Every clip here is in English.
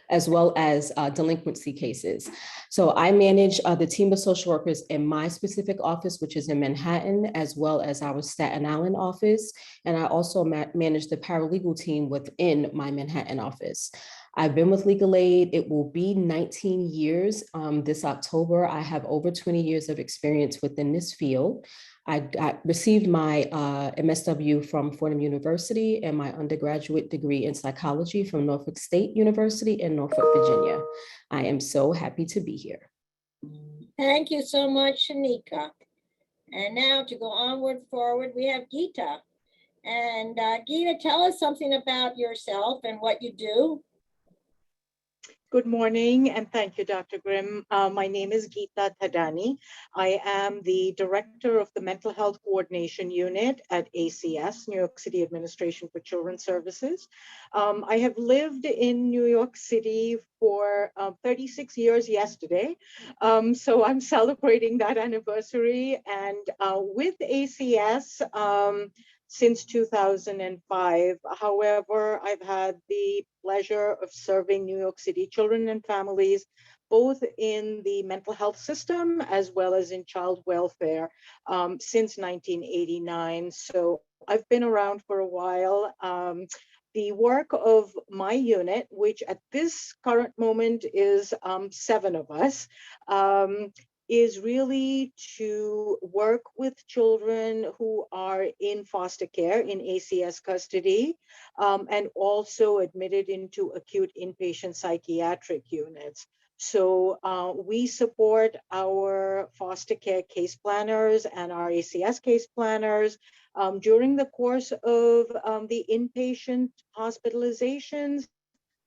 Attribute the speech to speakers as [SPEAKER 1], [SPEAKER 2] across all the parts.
[SPEAKER 1] as well as delinquency cases. So I manage the team of social workers in my specific office, which is in Manhattan, as well as our Staten Island office. And I also manage the paralegal team within my Manhattan office. I've been with Legal Aid. It will be 19 years this October. I have over 20 years of experience within this field. I received my MSW from Fordham University and my undergraduate degree in psychology from Norfolk State University in Norfolk, Virginia. I am so happy to be here.
[SPEAKER 2] Thank you so much, Sheneka. And now to go onward forward, we have Gita. And Gita, tell us something about yourself and what you do.
[SPEAKER 3] Good morning, and thank you, Dr. Grimm. My name is Gita Thadhani. I am the Director of the Mental Health Coordination Unit at ACS, New York City Administration for Children's Services. I have lived in New York City for 36 years yesterday, so I'm celebrating that anniversary. And with ACS, since 2005. However, I've had the pleasure of serving New York City children and families, both in the mental health system as well as in child welfare since 1989. So I've been around for a while. The work of my unit, which at this current moment is 7 of us, is really to work with children who are in foster care in ACS custody and also admitted into acute inpatient psychiatric units. So we support our foster care case planners and our ACS case planners during the course of the inpatient hospitalizations,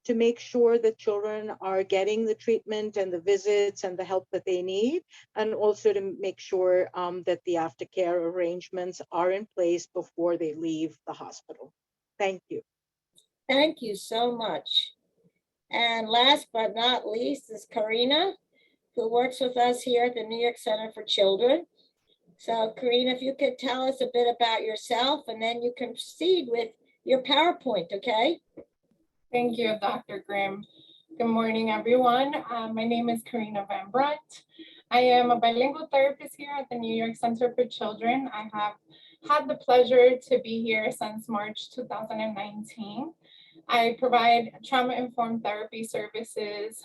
[SPEAKER 3] to make sure that children are getting the treatment and the visits and the help that they need, and also to make sure that the aftercare arrangements are in place before they leave the hospital. Thank you.
[SPEAKER 2] Thank you so much. And last but not least is Karina, who works with us here at the New York Center for Children. So Karina, if you could tell us a bit about yourself, and then you can proceed with your PowerPoint, okay?
[SPEAKER 4] Thank you, Dr. Grimm. Good morning, everyone. My name is Karina Van Brunt. I am a bilingual therapist here at the New York Center for Children. I have had the pleasure to be here since March 2019. I provide trauma-informed therapy services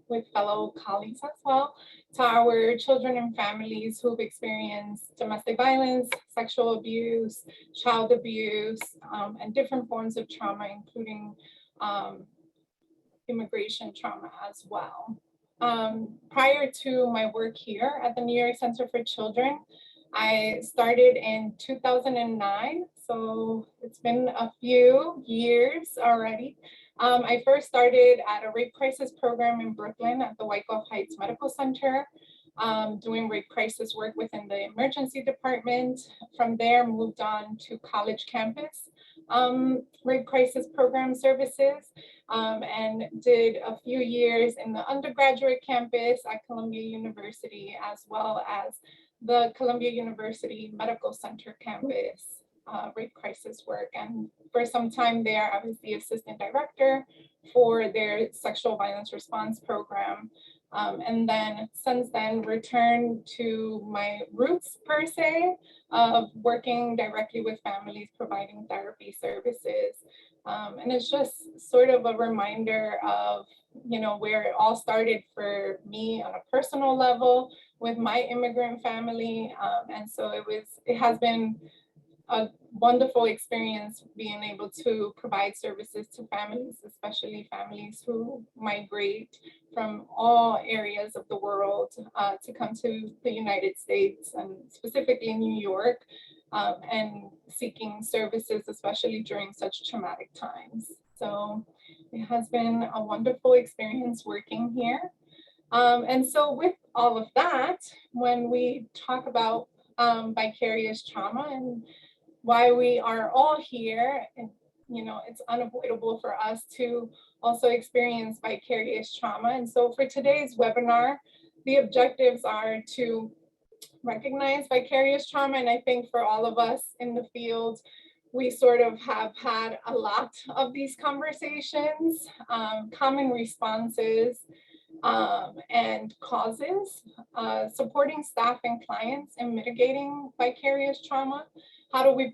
[SPEAKER 4] with fellow colleagues as well to our children and families who've experienced domestic violence, sexual abuse, child abuse, and different forms of trauma, including immigration trauma as well. Prior to my work here at the New York Center for Children, I started in 2009, so it's been a few years already. I first started at a rape crisis program in Brooklyn at the Wyckoff Heights Medical Center, doing rape crisis work within the emergency department. From there, moved on to college campus rape crisis program services, and did a few years in the undergraduate campus at Columbia University, as well as the Columbia University Medical Center campus rape crisis work. And for some time there, I was the assistant director for their sexual violence response program. And then since then, returned to my roots per se of working directly with families, providing therapy services. And it's just sort of a reminder of, you know, where it all started for me on a personal level with my immigrant family. And so it has been a wonderful experience being able to provide services to families, especially families who migrate from all areas of the world to come to the United States, and specifically New York, and seeking services, especially during such traumatic times. So it has been a wonderful experience working here. And so with all of that, when we talk about vicarious trauma and why we are all here, and you know, it's unavoidable for us to also experience vicarious trauma. And so for today's webinar, the objectives are to recognize vicarious trauma. And I think for all of us in the field, we sort of have had a lot of these conversations, common responses, and causes, supporting staff and clients in mitigating vicarious trauma. How do we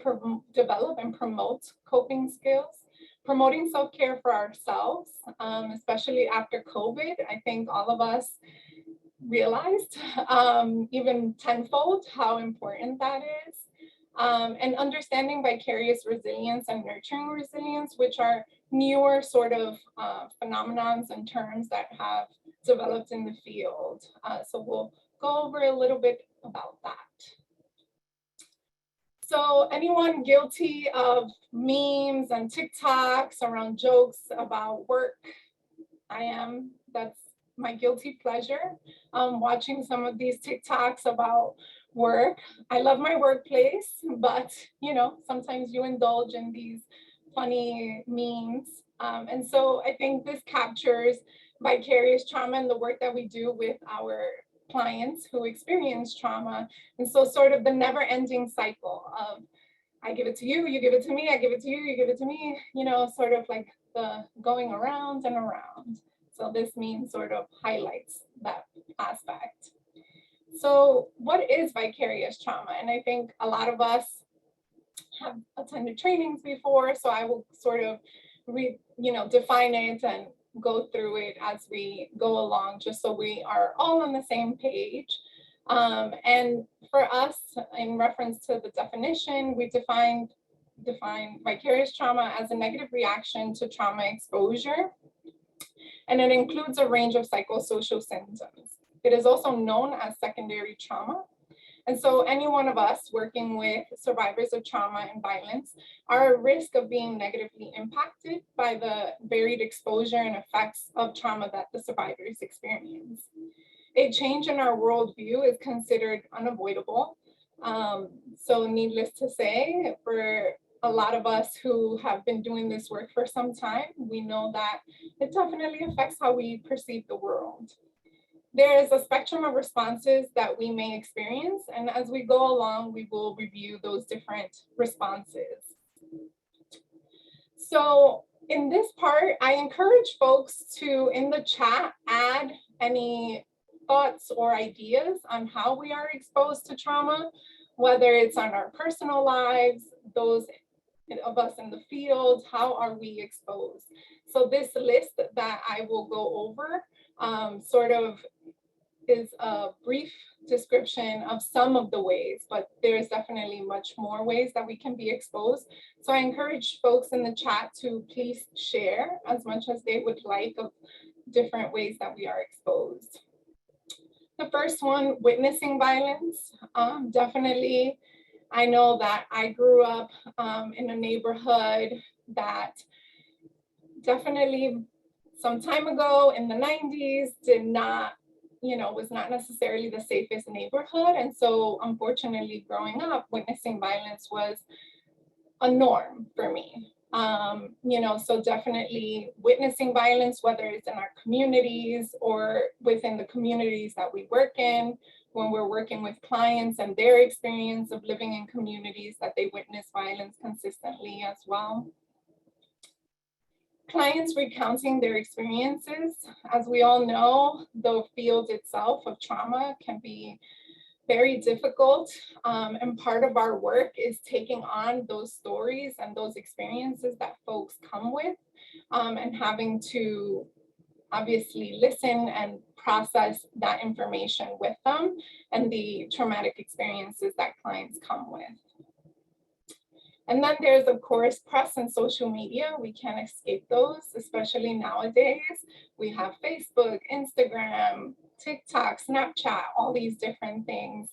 [SPEAKER 4] develop and promote coping skills? Promoting self-care for ourselves, especially after COVID. I think all of us realized even tenfold how important that is. And understanding vicarious resilience and nurturing resilience, which are newer sort of phenomenons and terms that have developed in the field. So we'll go over a little bit about that. So anyone guilty of memes and TikToks around jokes about work? I am. That's my guilty pleasure. Watching some of these TikToks about work. I love my workplace, but you know, sometimes you indulge in these funny memes. And so I think this captures vicarious trauma and the work that we do with our clients who experience trauma. And so sort of the never ending cycle of I give it to you, you give it to me, I give it to you, you give it to me, you know, sort of like the going around and around. So this meme sort of highlights that aspect. So what is vicarious trauma? And I think a lot of us have attended trainings before, so I will sort of define it and go through it as we go along, just so we are all on the same page. And for us, in reference to the definition, we define vicarious trauma as a negative reaction to trauma exposure. And it includes a range of psychosocial symptoms. It is also known as secondary trauma. And so any one of us working with survivors of trauma and violence are at risk of being negatively impacted by the varied exposure and effects of trauma that the survivors experience. A change in our worldview is considered unavoidable. So needless to say, for a lot of us who have been doing this work for some time, we know that it definitely affects how we perceive the world. There is a spectrum of responses that we may experience, and as we go along, we will review those different responses. So in this part, I encourage folks to, in the chat, add any thoughts or ideas on how we are exposed to trauma, whether it's on our personal lives, those of us in the field, how are we exposed? So this list that I will go over sort of is a brief description of some of the ways, but there's definitely much more ways that we can be exposed. So I encourage folks in the chat to please share as much as they would like of different ways that we are exposed. The first one, witnessing violence. Definitely, I know that I grew up in a neighborhood that definitely some time ago in the 90s did not, was not necessarily the safest neighborhood. And so unfortunately, growing up, witnessing violence was a norm for me. So definitely witnessing violence, whether it's in our communities or within the communities that we work in, when we're working with clients and their experience of living in communities that they witness violence consistently as well. Clients recounting their experiences. As we all know, the field itself of trauma can be very difficult. And part of our work is taking on those stories and those experiences that folks come with and having to obviously listen and process that information with them and the traumatic experiences that clients come with. And then there's, of course, press and social media. We can't escape those, especially nowadays. We have Facebook, Instagram, TikTok, Snapchat, all these different things.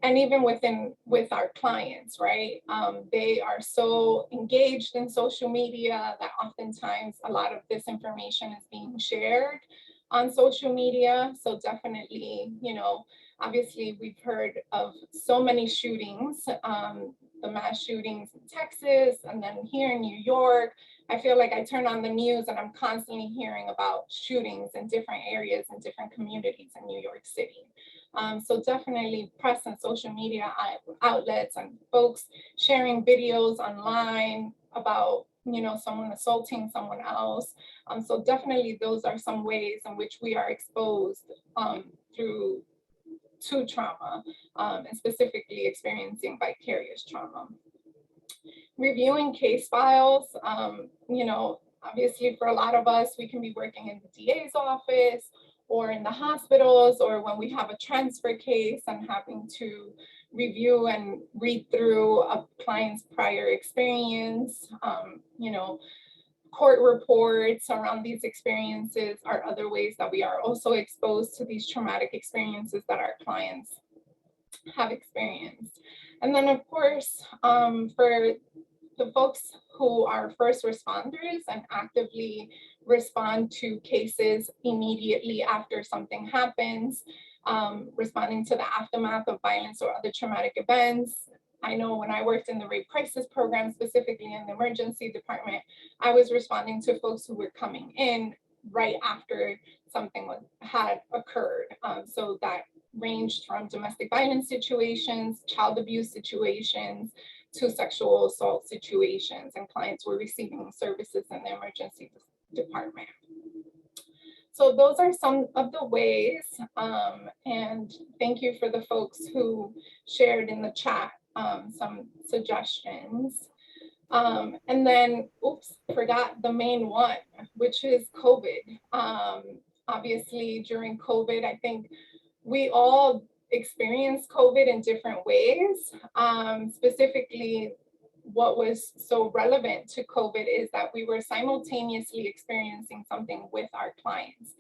[SPEAKER 4] And even with our clients, right? They are so engaged in social media that oftentimes a lot of this information is being shared on social media. So definitely, obviously we've heard of so many shootings, the mass shootings in Texas, and then here in New York. I feel like I turn on the news and I'm constantly hearing about shootings in different areas and different communities in New York City. So definitely press and social media outlets and folks sharing videos online about, you know, someone assaulting someone else. So definitely those are some ways in which we are exposed to trauma, and specifically experiencing vicarious trauma. Reviewing case files, you know, obviously for a lot of us, we can be working in the DA's office or in the hospitals, or when we have a transfer case and having to review and read through a client's prior experience, you know, court reports around these experiences are other ways that we are also exposed to these traumatic experiences that our clients have experienced. And then of course, for the folks who are first responders and actively respond to cases immediately after something happens, responding to the aftermath of violence or other traumatic events. I know when I worked in the rape crisis program, specifically in the emergency department, I was responding to folks who were coming in right after something had occurred. So that ranged from domestic violence situations, child abuse situations, to sexual assault situations, and clients were receiving services in the emergency department. So those are some of the ways, and thank you for the folks who shared in the chat some suggestions. And then, oops, forgot the main one, which is COVID. Obviously during COVID, I think we all experienced COVID in different ways. Specifically, what was so relevant to COVID is that we were simultaneously experiencing something with our clients.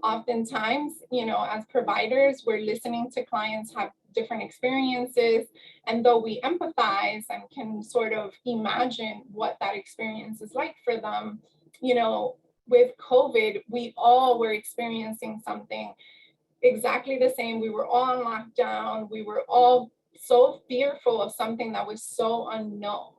[SPEAKER 4] Oftentimes, you know, as providers, we're listening to clients have different experiences, and though we empathize and can sort of imagine what that experience is like for them, you know, with COVID, we all were experiencing something exactly the same. We were all on lockdown. We were all so fearful of something that was so unknown.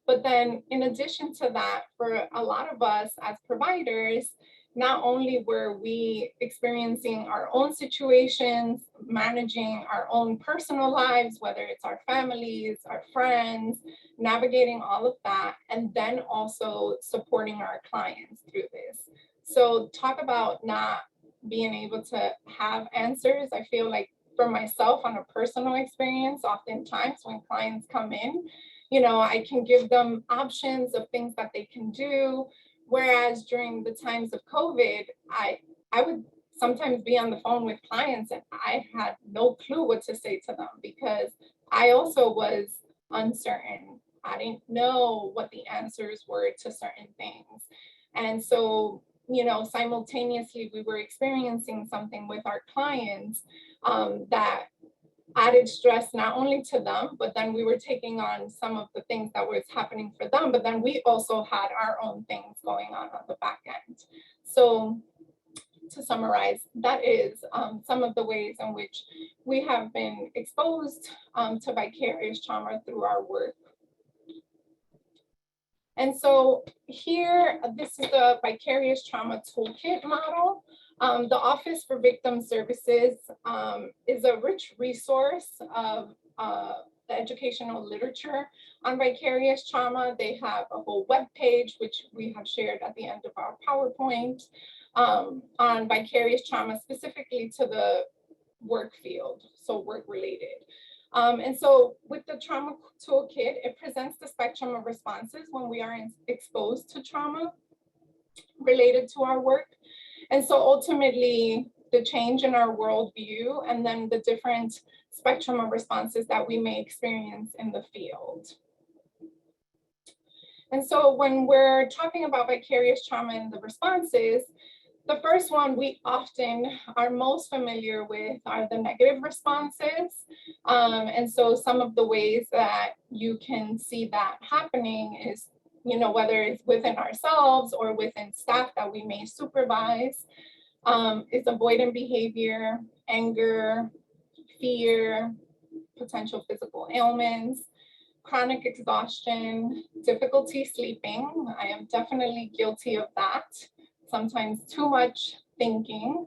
[SPEAKER 4] But then in addition to that, for a lot of us as providers, not only were we experiencing our own situations, managing our own personal lives, whether it's our families, our friends, navigating all of that, and then also supporting our clients through this. So talk about not being able to have answers. I feel like for myself on a personal experience, oftentimes when clients come in, you know, I can give them options of things that they can do. Whereas during the times of COVID, I would sometimes be on the phone with clients and I had no clue what to say to them because I also was uncertain. I didn't know what the answers were to certain things. And so, you know, simultaneously we were experiencing something with our clients that added stress not only to them, but then we were taking on some of the things that was happening for them, but then we also had our own things going on the back end. So to summarize, that is some of the ways in which we have been exposed to vicarious trauma through our work. And so here, this is the Vicarious Trauma Toolkit model. The Office for Victim Services is a rich resource of the educational literature on vicarious trauma. They have a whole web page, which we have shared at the end of our PowerPoint, on vicarious trauma, specifically to the work field, so work related. And so with the trauma toolkit, it presents the spectrum of responses when we are exposed to trauma related to our work. And so ultimately, the change in our worldview and then the different spectrum of responses that we may experience in the field. And so when we're talking about vicarious trauma and the responses, the first one we often are most familiar with are the negative responses. And so some of the ways that you can see that happening is, you know, whether it's within ourselves or within staff that we may supervise, is avoidant behavior, anger, fear, potential physical ailments, chronic exhaustion, difficulty sleeping. I am definitely guilty of that. Sometimes too much thinking,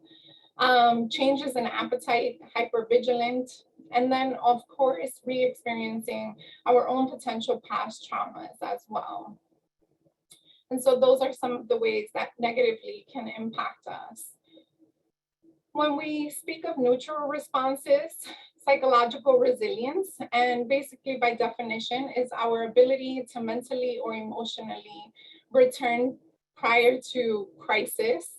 [SPEAKER 4] changes in appetite, hypervigilant, and then of course, re-experiencing our own potential past traumas as well. And so those are some of the ways that negatively can impact us. When we speak of neutral responses, psychological resilience, and basically by definition is our ability to mentally or emotionally return prior to crisis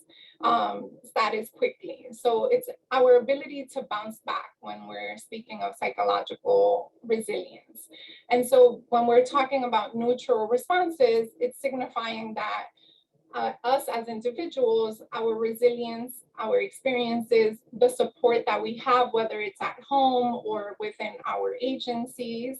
[SPEAKER 4] status quickly. So it's our ability to bounce back when we're speaking of psychological resilience. And so when we're talking about neutral responses, it's signifying that us as individuals, our resilience, our experiences, the support that we have, whether it's at home or within our agencies,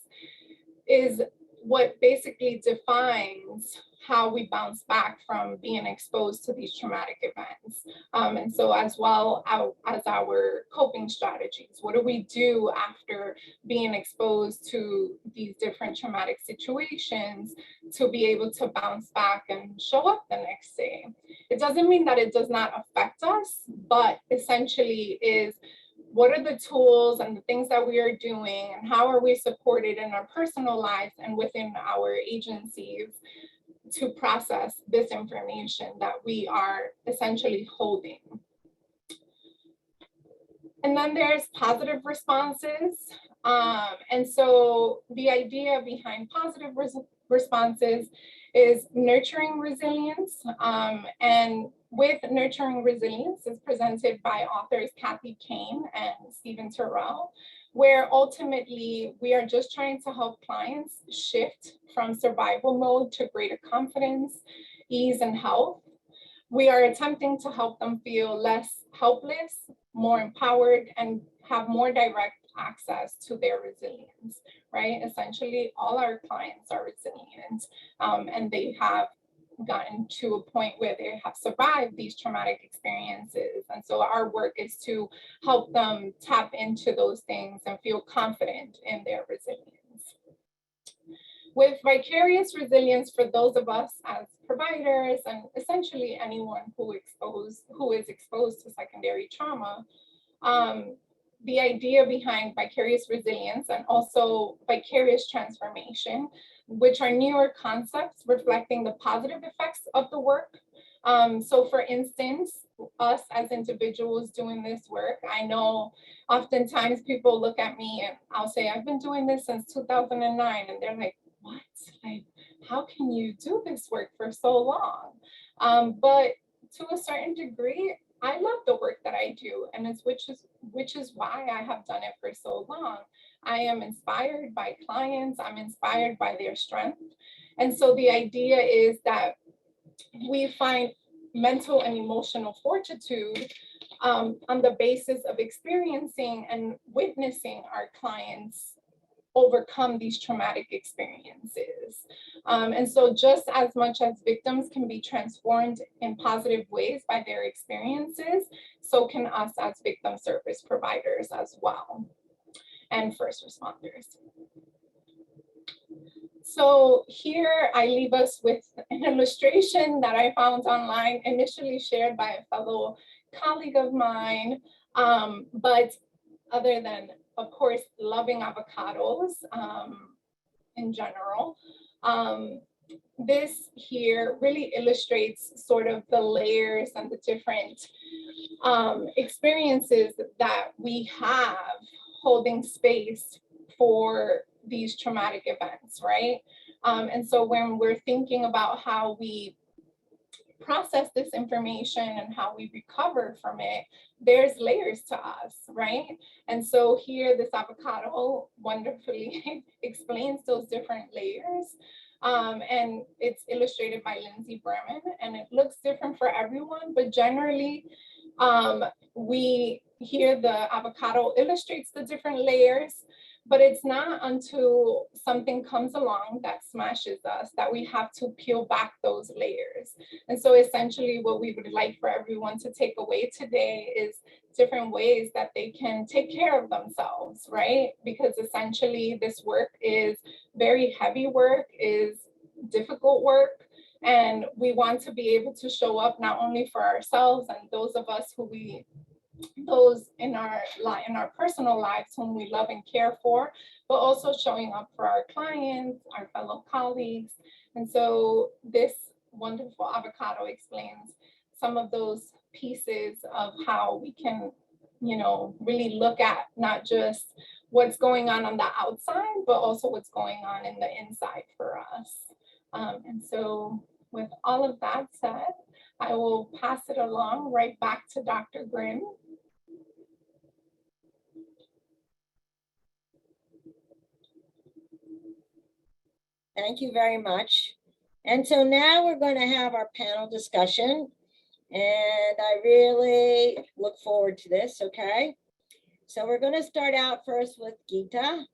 [SPEAKER 4] is what basically defines how we bounce back from being exposed to these traumatic events. And so as well as our coping strategies, what do we do after being exposed to these different traumatic situations to be able to bounce back and show up the next day? It doesn't mean that it does not affect us, but essentially is what are the tools and the things that we are doing and how are we supported in our personal lives and within our agencies to process this information that we are essentially holding. And then there's positive responses. And so the idea behind positive responses is nurturing resilience. And with nurturing resilience is presented by authors Kathy Kane and Stephen Terrell, where ultimately we are just trying to help clients shift from survival mode to greater confidence, ease, and health. We are attempting to help them feel less helpless, more empowered, and have more direct access to their resilience, right? Essentially, all our clients are resilient, and they have gotten to a point where they have survived these traumatic experiences. And so our work is to help them tap into those things and feel confident in their resilience. With vicarious resilience, for those of us as providers and essentially anyone who is exposed to secondary trauma, the idea behind vicarious resilience and also vicarious transformation, which are newer concepts reflecting the positive effects of the work. So for instance, us as individuals doing this work, I know oftentimes people look at me and I'll say, I've been doing this since 2009. And they're like, what? Like, how can you do this work for so long? But to a certain degree, I love the work that I do, and it's which is why I have done it for so long. I am inspired by clients, I'm inspired by their strength. And so the idea is that we find mental and emotional fortitude on the basis of experiencing and witnessing our clients overcome these traumatic experiences. And so just as much as victims can be transformed in positive ways by their experiences, so can us as victim service providers as well, and first responders. So here I leave us with an illustration that I found online, initially shared by a fellow colleague of mine, but other than, of course, loving avocados in general, this here really illustrates sort of the layers and the different experiences that we have holding space for these traumatic events, right? And so when we're thinking about how we process this information and how we recover from it, there's layers to us, right? And so here, this avocado wonderfully explains those different layers. And it's illustrated by Lindsay Berman, and it looks different for everyone, but generally, we hear the avocado illustrates the different layers, but it's not until something comes along that smashes us that we have to peel back those layers. And so essentially what we would like for everyone to take away today is different ways that they can take care of themselves, right? Because essentially this work is very heavy work, is difficult work, and we want to be able to show up not only for ourselves and those of us who we those in our personal lives whom we love and care for, but also showing up for our clients, our fellow colleagues. And so this wonderful avocado explains some of those pieces of how we can, really look at not just what's going on the outside, but also what's going on in the inside for us. And so with all of that said, I will pass it along right back to Dr. Grimm.
[SPEAKER 2] Thank you very much. And so now we're going to have our panel discussion. And I really look forward to this, okay? So we're going to start out first with Gita.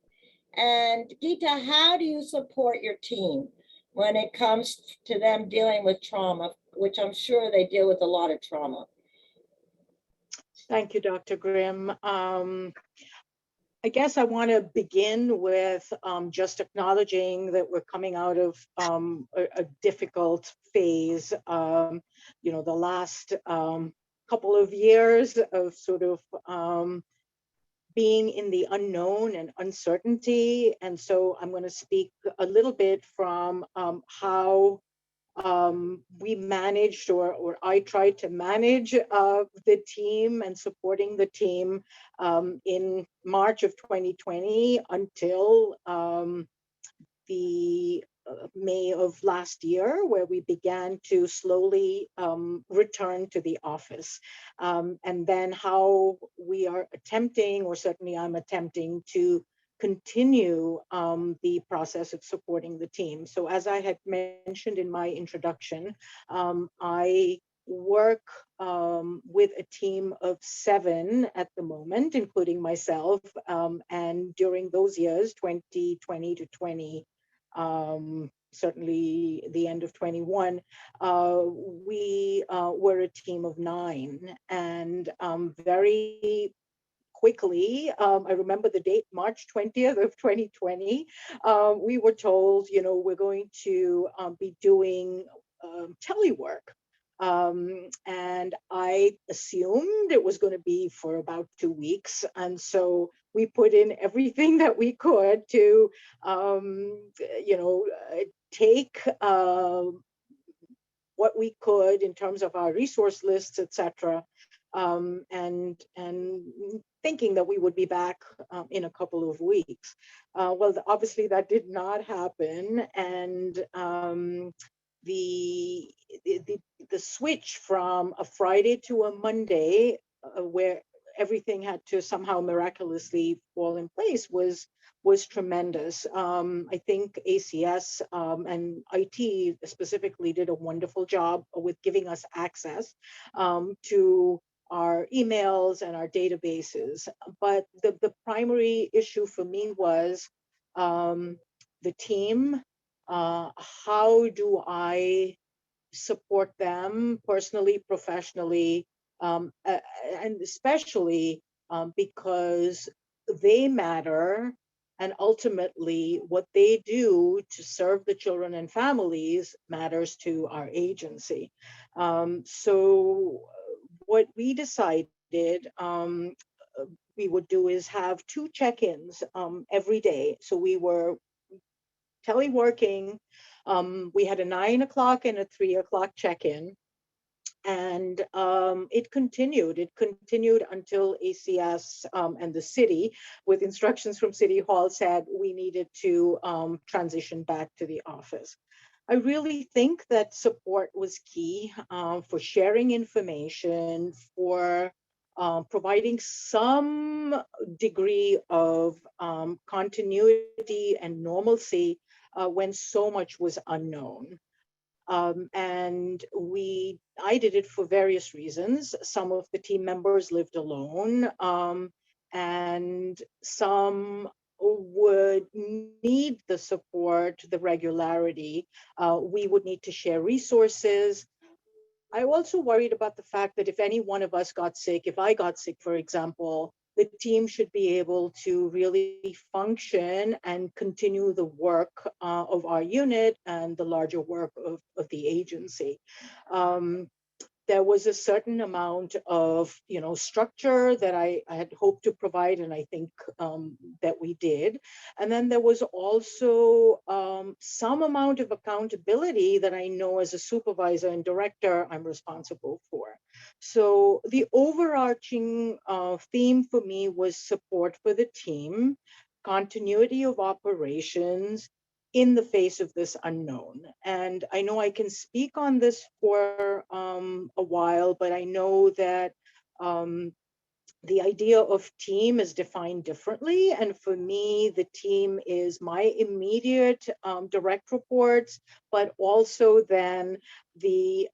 [SPEAKER 2] And Gita, how do you support your team when it comes to them dealing with trauma, which I'm sure they deal with a lot of trauma?
[SPEAKER 3] Thank you, Dr. Grimm. I guess I want to begin with just acknowledging that we're coming out of a difficult phase. The last couple of years of sort of being in the unknown and uncertainty. And so I'm going to speak a little bit from how we managed, or I tried to manage the team and supporting the team in March of 2020 until the May of last year, where we began to slowly return to the office. And then how we are attempting, or certainly I'm attempting, to continue the process of supporting the team. So as I had mentioned in my introduction, I work with a team of 7 at the moment, including myself. And during those years, 2020 to 20, certainly the end of 21, we were a team of 9. And very quickly, I remember the date, March 20th of 2020, we were told, we're going to be doing telework. And I assumed it was going to be for about 2 weeks. And so we put in everything that we could to, take what we could in terms of our resource lists, et cetera, and thinking that we would be back in a couple of weeks. Well, obviously that did not happen. And the switch from a Friday to a Monday, where everything had to somehow miraculously fall in place, was tremendous. I think ACS and IT specifically did a wonderful job with giving us access to our emails and our databases. But the primary issue for me was the team. How do I support them personally, professionally, and especially because they matter, and ultimately what they do to serve the children and families matters to our agency. So what we decided we would do is have 2 check-ins every day. So we were teleworking. We had a 9 o'clock and a 3 o'clock check-in. And it continued until ACS and the city, with instructions from City Hall, said we needed to transition back to the office. I really think that support was key for sharing information, for providing some degree of continuity and normalcy when so much was unknown. And I did it for various reasons. Some of the team members lived alone, and some would need the support, the regularity. We would need to share resources. I also worried about the fact that if any one of us got sick, if I got sick, for example, the team should be able to really function and continue the work of our unit and the larger work of the agency. there was a certain amount of, structure that I had hoped to provide, and I think that we did. And then there was also some amount of accountability that I know as a supervisor and director I'm responsible for. So the overarching theme for me was support for the team, continuity of operations in the face of this unknown. And I know I can speak on this for a while, but I know that the idea of team is defined differently. And for me, the team is my immediate direct reports, but also then the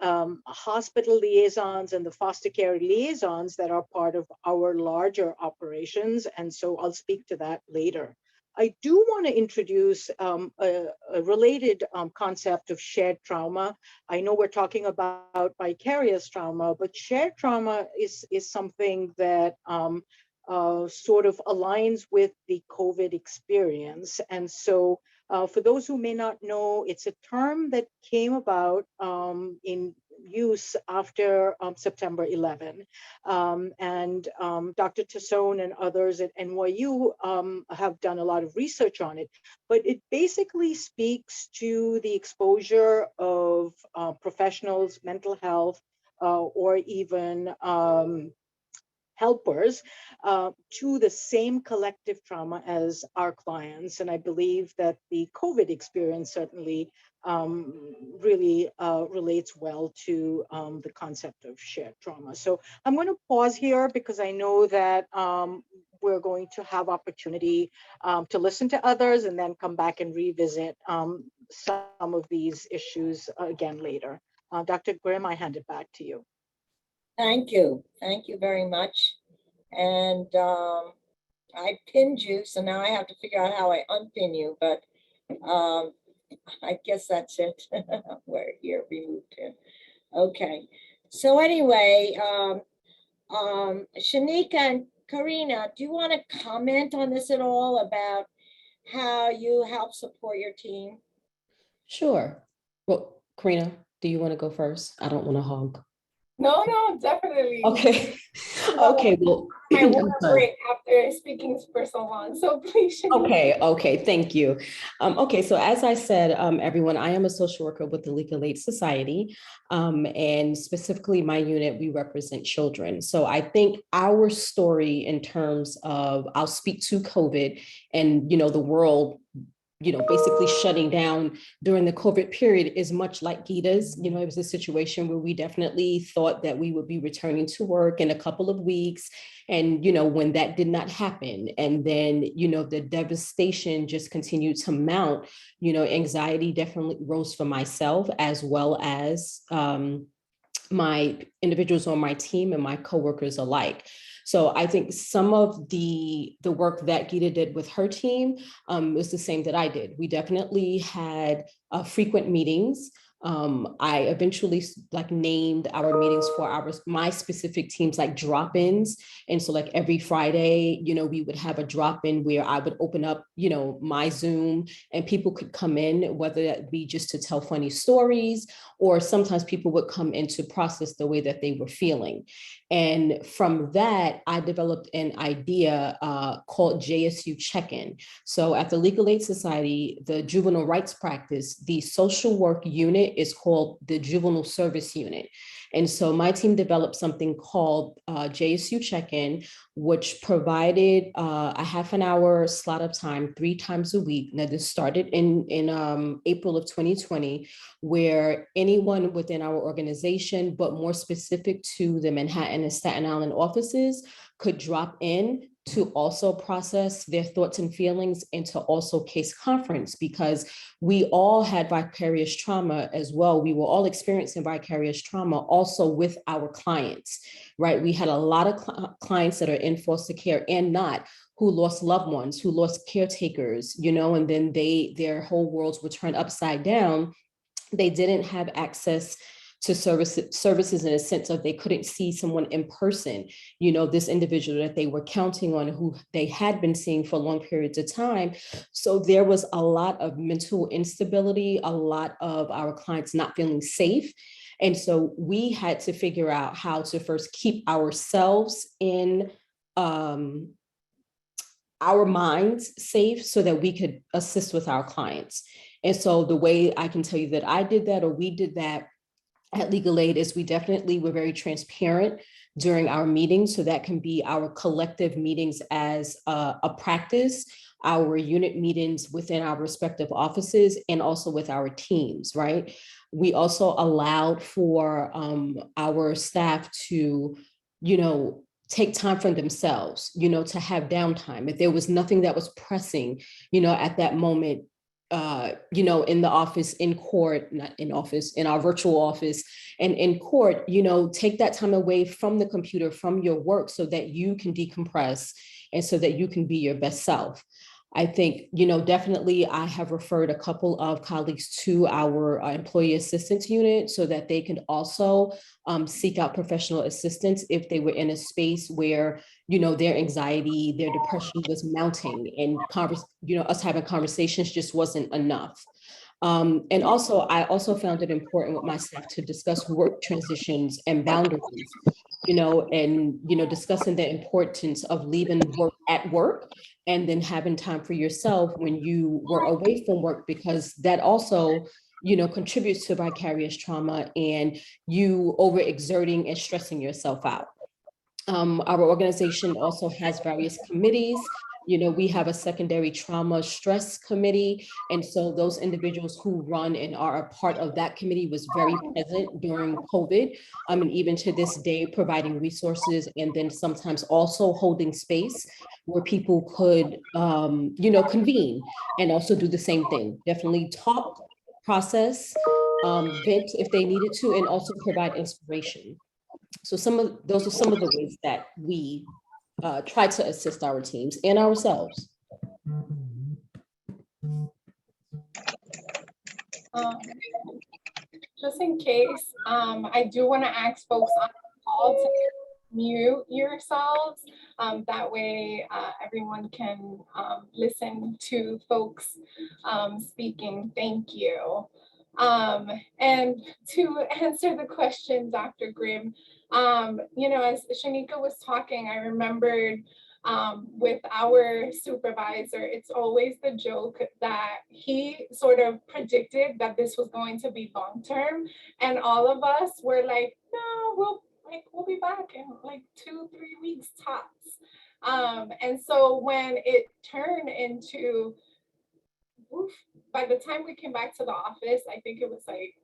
[SPEAKER 3] hospital liaisons and the foster care liaisons that are part of our larger operations. And so I'll speak to that later. I do want to introduce a related concept of shared trauma. I know we're talking about vicarious trauma, but shared trauma is something that sort of aligns with the COVID experience. And so for those who may not know, it's a term that came about in use after September 11. And Dr. Tassone and others at NYU have done a lot of research on it, but it basically speaks to the exposure of professionals, mental health, or even helpers to the same collective trauma as our clients. And I believe that the COVID experience certainly really relates well to the concept of shared trauma. So I'm going to pause here because I know that we're going to have opportunity to listen to others and then come back and revisit some of these issues again later. Dr. Grimm, I hand it back to you.
[SPEAKER 2] Thank you. Thank you very much. And I pinned you, so now I have to figure out how I unpin you, but I guess that's it. Where here, removed him. Okay. So anyway, Sheneka and Karina, do you want to comment on this at all about how you help support your team?
[SPEAKER 1] Sure. Well, Karina, do you want to go first? I don't want to hog.
[SPEAKER 4] No, definitely.
[SPEAKER 1] Okay. Okay. Well,
[SPEAKER 4] I want to break after speaking for so long. So please.
[SPEAKER 1] Okay. Thank you. Okay. So as I said, everyone, I am a social worker with the Legal Aid Society. And specifically my unit, we represent children. So I think our story in terms of, I'll speak to COVID and, the world, basically shutting down during the COVID period is much like Gita's. It was a situation where we definitely thought that we would be returning to work in a couple of weeks. And, when that did not happen, and then, the devastation just continued to mount, anxiety definitely rose for myself as well as my individuals on my team and my coworkers alike. So I think some of the work that Gita did with her team was the same that I did. We definitely had frequent meetings. I eventually named our meetings for my specific teams like drop-ins. And so every Friday, we would have a drop-in where I would open up, my Zoom and people could come in, whether that be just to tell funny stories, or sometimes people would come in to process the way that they were feeling. And from that, I developed an idea called JSU Check-In. So at the Legal Aid Society, the juvenile rights practice, the social work unit is called the Juvenile Service Unit. And so my team developed something called JSU Check-In, which provided a half an hour slot of time 3 times a week. Now this started in April of 2020, where anyone within our organization, but more specific to the Manhattan and Staten Island offices, could drop in to also process their thoughts and feelings and to also case conference, because we all had vicarious trauma as well. We were all experiencing vicarious trauma also with our clients, right? We had a lot of clients that are in foster care and not, who lost loved ones, who lost caretakers, and then their whole worlds were turned upside down. They didn't have access to services in a sense of they couldn't see someone in person, this individual that they were counting on, who they had been seeing for long periods of time. So there was a lot of mental instability, a lot of our clients not feeling safe. And so we had to figure out how to first keep ourselves in our minds safe so that we could assist with our clients. And so the way I can tell you that I did that, or we did that at Legal Aid, is we definitely were very transparent during our meetings. So that can be our collective meetings as a practice, our unit meetings within our respective offices, and also with our teams, right? We also allowed for our staff to, take time for themselves, to have downtime. If there was nothing that was pressing, at that moment, in the office, in court, not in office, in our virtual office and in court, take that time away from the computer, from your work, so that you can decompress and so that you can be your best self. I think, definitely I have referred a couple of colleagues to our employee assistance unit so that they can also seek out professional assistance if they were in a space where, their anxiety, their depression was mounting, and us having conversations just wasn't enough. And also, I also found it important with my staff to discuss work transitions and boundaries, and discussing the importance of leaving work at work and then having time for yourself when you were away from work, because that also, contributes to vicarious trauma and you overexerting and stressing yourself out. Our organization also has various committees. We have a secondary trauma stress committee. And so those individuals who run and are a part of that committee was very present during COVID. And even to this day, providing resources and then sometimes also holding space where people could, convene and also do the same thing. Definitely talk, process, vent if they needed to, and also provide inspiration. So those are some of the ways that we try to assist our teams and ourselves.
[SPEAKER 4] Just in case, I do want to ask folks on the call to mute yourselves. That way everyone can listen to folks speaking. Thank you. And to answer the question, Dr. Grimm, as Sheneka was talking, I remembered with our supervisor, it's always the joke that he sort of predicted that this was going to be long-term. And all of us were like, no, we'll be back in like 2-3 weeks tops. And so when it turned into, by the time we came back to the office, I think it was like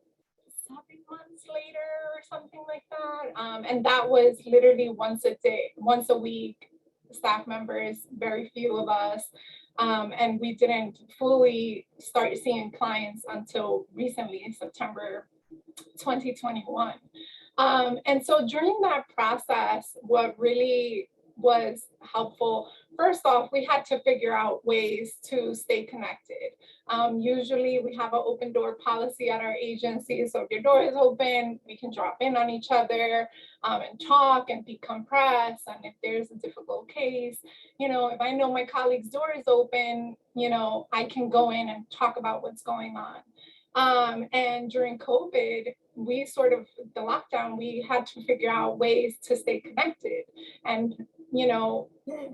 [SPEAKER 4] 7 months later or something like that. And that was literally once a week, staff members, very few of us. And we didn't fully start seeing clients until recently in September 2021. And so during that process, what really was helpful, first off, we had to figure out ways to stay connected. Usually we have an open door policy at our agency. So if your door is open, we can drop in on each other and talk and decompress. And if there's a difficult case, if I know my colleague's door is open, I can go in and talk about what's going on. And during COVID, the lockdown, we had to figure out ways to stay connected. And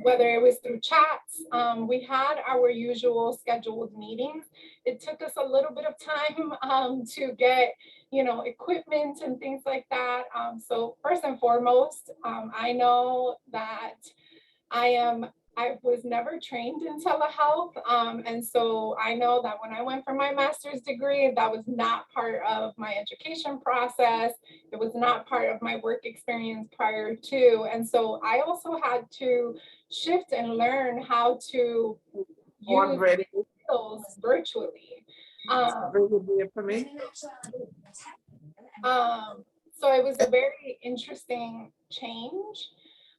[SPEAKER 4] whether it was through chats, we had our usual scheduled meetings. It took us a little bit of time to get, equipment and things like that. So first and foremost, I know that I was never trained in telehealth. And so I know that when I went for my master's degree, that was not part of my education process. It was not part of my work experience prior to. And so I also had to shift and learn how to use skills virtually. So it was a very interesting change.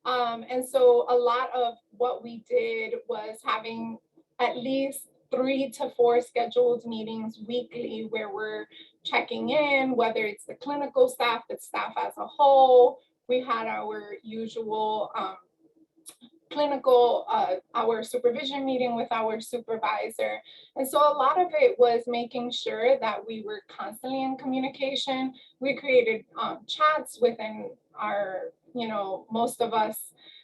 [SPEAKER 4] And so a lot of what we did was having at least 3 to 4 scheduled meetings weekly where we're checking in, whether it's the clinical staff, the staff as a whole. We had our usual clinical, our supervision meeting with our supervisor. And so a lot of it was making sure that we were constantly in communication. We created chats within our, most of us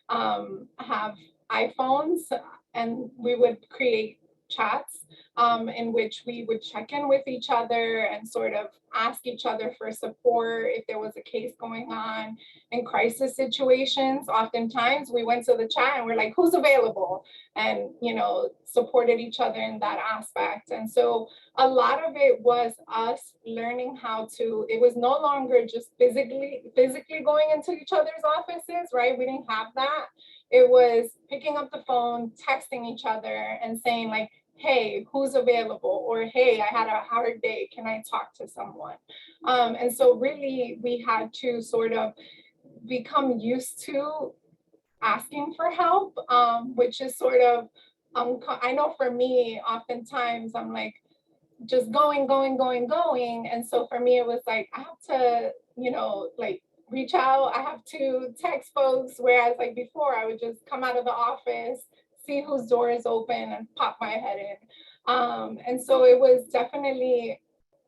[SPEAKER 4] have iPhones, and we would create chats in which we would check in with each other and sort of ask each other for support if there was a case going on. In crisis situations, oftentimes we went to the chat and we're like, who's available? And, supported each other in that aspect. And so a lot of it was us learning how to, it was no longer just physically going into each other's offices, right? We didn't have that. It was picking up the phone, texting each other and saying like, hey, who's available? Or, hey, I had a hard day. Can I talk to someone? And so really we had to sort of become used to asking for help, which is sort of, I know for me, oftentimes I'm like, just going. And so for me, it was like, I have to, like reach out. I have to text folks. Whereas like before, I would just come out of the office, see whose door is open and pop my head in. And so it was definitely,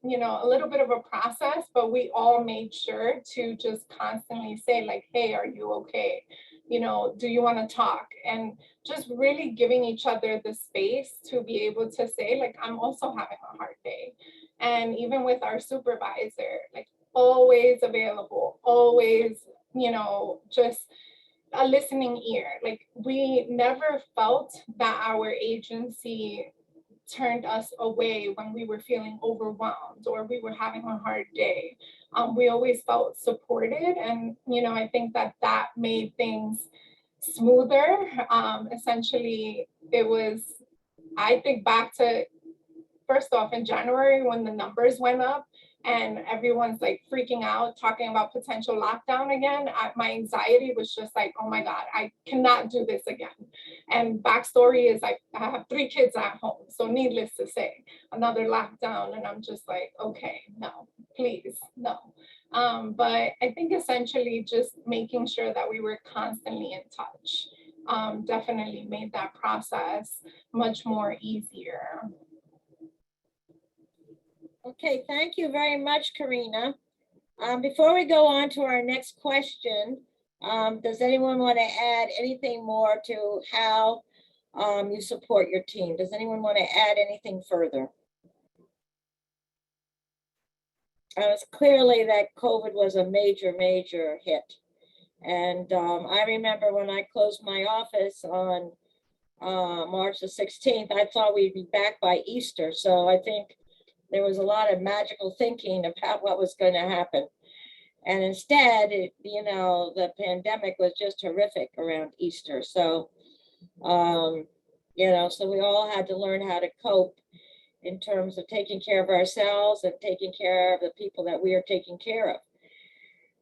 [SPEAKER 4] a little bit of a process, but we all made sure to just constantly say like, hey, are you okay? Do you want to talk? And just really giving each other the space to be able to say like, I'm also having a hard day. And even with our supervisor, like always available, always, just a listening ear. Like we never felt that our agency turned us away when we were feeling overwhelmed or we were having a hard day. We always felt supported, and I think that made things smoother. Essentially, it was, I think back to first off in January when the numbers went up and everyone's like freaking out, talking about potential lockdown again. My anxiety was just like, oh my God, I cannot do this again. And backstory is I have 3 kids at home. So needless to say, another lockdown. And I'm just like, okay, no, please, no. But I think essentially just making sure that we were constantly in touch definitely made that process much more easier.
[SPEAKER 2] Okay, thank you very much, Karina. Before we go on to our next question, does anyone want to add anything more to how you support your team? Does anyone want to add anything further? It's clearly that COVID was a major, major hit. And I remember when I closed my office on March the 16th, I thought we'd be back by Easter. So I think there was a lot of magical thinking about what was going to happen. And instead, the pandemic was just horrific around Easter. So, so we all had to learn how to cope in terms of taking care of ourselves and taking care of the people that we are taking care of.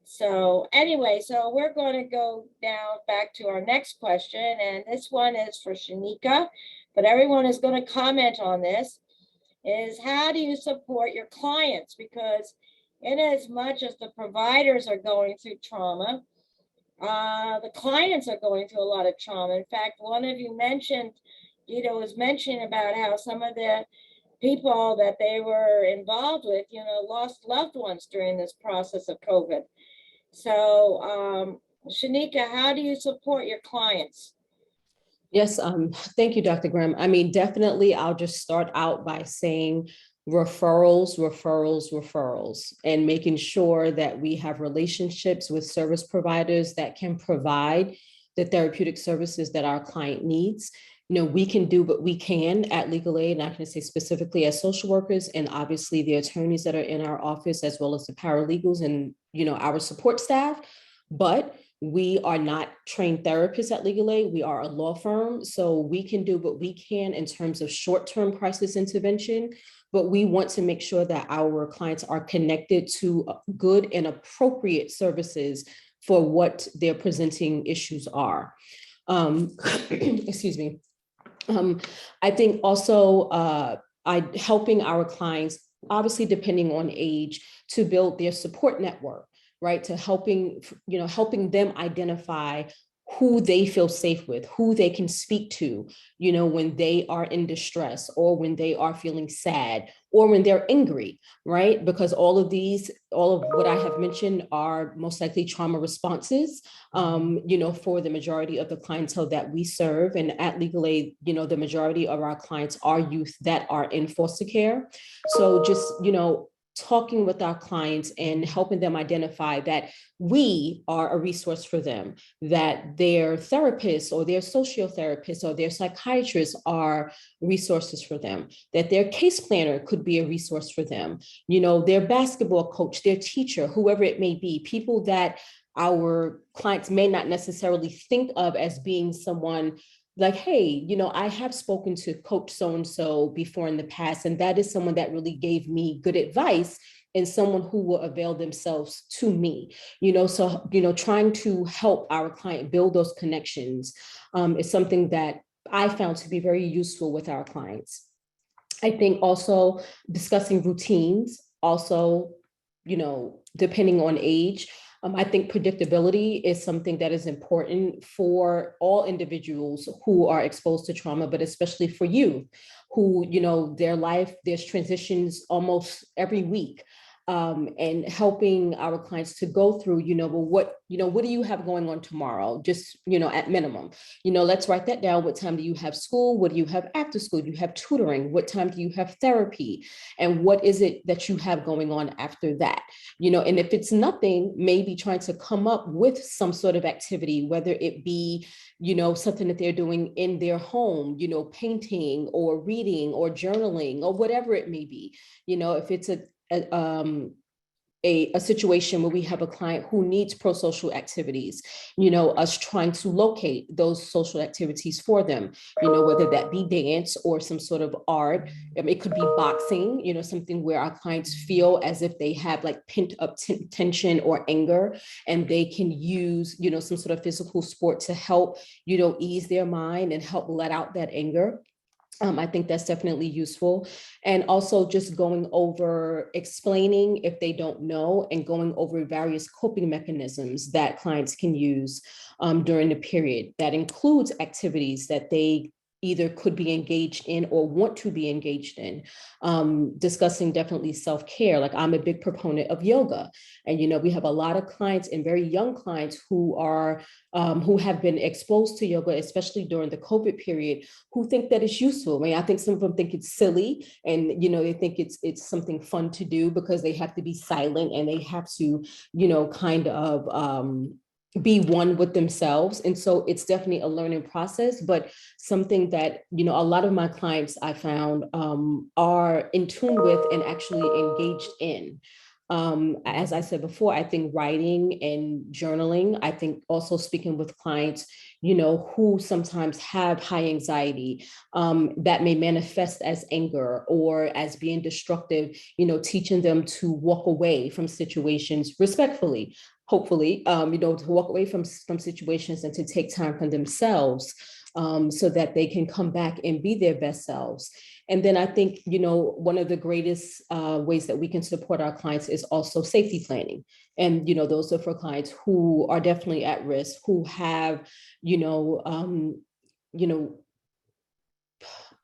[SPEAKER 2] So anyway, so we're going to go now back to our next question. And this one is for Sheneka, but everyone is going to comment on this. Is how do you support your clients? Because in as much as the providers are going through trauma, the clients are going through a lot of trauma. In fact, one of you mentioned, was mentioning about how some of the people that they were involved with, lost loved ones during this process of COVID. So, Sheneka, how do you support your clients?
[SPEAKER 1] Yes, thank you, Dr. Grimm. I mean, definitely, I'll just start out by saying referrals, and making sure that we have relationships with service providers that can provide the therapeutic services that our client needs. We can do what we can at Legal Aid, and I can say specifically as social workers, and obviously the attorneys that are in our office, as well as the paralegals and, our support staff. But we are not trained therapists at Legal Aid. We are a law firm, so we can do what we can in terms of short-term crisis intervention, but we want to make sure that our clients are connected to good and appropriate services for what their presenting issues are. Excuse me. I think also helping our clients, obviously depending on age, to build their support network, right? To helping them identify who they feel safe with, who they can speak to, when they are in distress or when they are feeling sad or when they're angry, right? Because all of what I have mentioned are most likely trauma responses, for the majority of the clientele that we serve. And at Legal Aid, the majority of our clients are youth that are in foster care. So just, talking with our clients and helping them identify that we are a resource for them, that their therapists or their sociotherapists or their psychiatrists are resources for them, that their case planner could be a resource for them, their basketball coach, their teacher, whoever it may be, people that our clients may not necessarily think of as being someone like, hey, I have spoken to Coach so-and-so before in the past, and that is someone that really gave me good advice and someone who will avail themselves to me, so, trying to help our client build those connections is something that I found to be very useful with our clients. I think also discussing routines, also, depending on age, I think predictability is something that is important for all individuals who are exposed to trauma, but especially for youth who, their life, there's transitions almost every week. And helping our clients to go through, what do you have going on tomorrow? Just, at minimum, let's write that down. What time do you have school? What do you have after school? Do you have tutoring? What time do you have therapy? And what is it that you have going on after that? And if it's nothing, maybe trying to come up with some sort of activity, whether it be, something that they're doing in their home, painting or reading or journaling or whatever it may be, if it's a situation where we have a client who needs pro-social activities, us trying to locate those social activities for them, whether that be dance or some sort of art. It could be boxing, something where our clients feel as if they have like pent up tension or anger, and they can use, some sort of physical sport to help, ease their mind and help let out that anger. I think that's definitely useful. And also just going over explaining if they don't know and going over various coping mechanisms that clients can use during the period. That includes activities that they either could be engaged in or want to be engaged in. Discussing definitely self-care. Like I'm a big proponent of yoga. And, we have a lot of clients and very young clients who are, who have been exposed to yoga, especially during the COVID period, who think that it's useful. I think some of them think it's silly and, they think it's something fun to do because they have to be silent and they have to, kind of, be one with themselves. And so it's definitely a learning process, but something that, a lot of my clients I found are in tune with and actually engaged in. As I said before, I think writing and journaling, I think also speaking with clients, who sometimes have high anxiety that may manifest as anger or as being destructive, teaching them to walk away from situations respectfully, hopefully, to walk away from situations and to take time for themselves so that they can come back and be their best selves. And then I think, one of the greatest ways that we can support our clients is also safety planning. And, those are for clients who are definitely at risk, who have,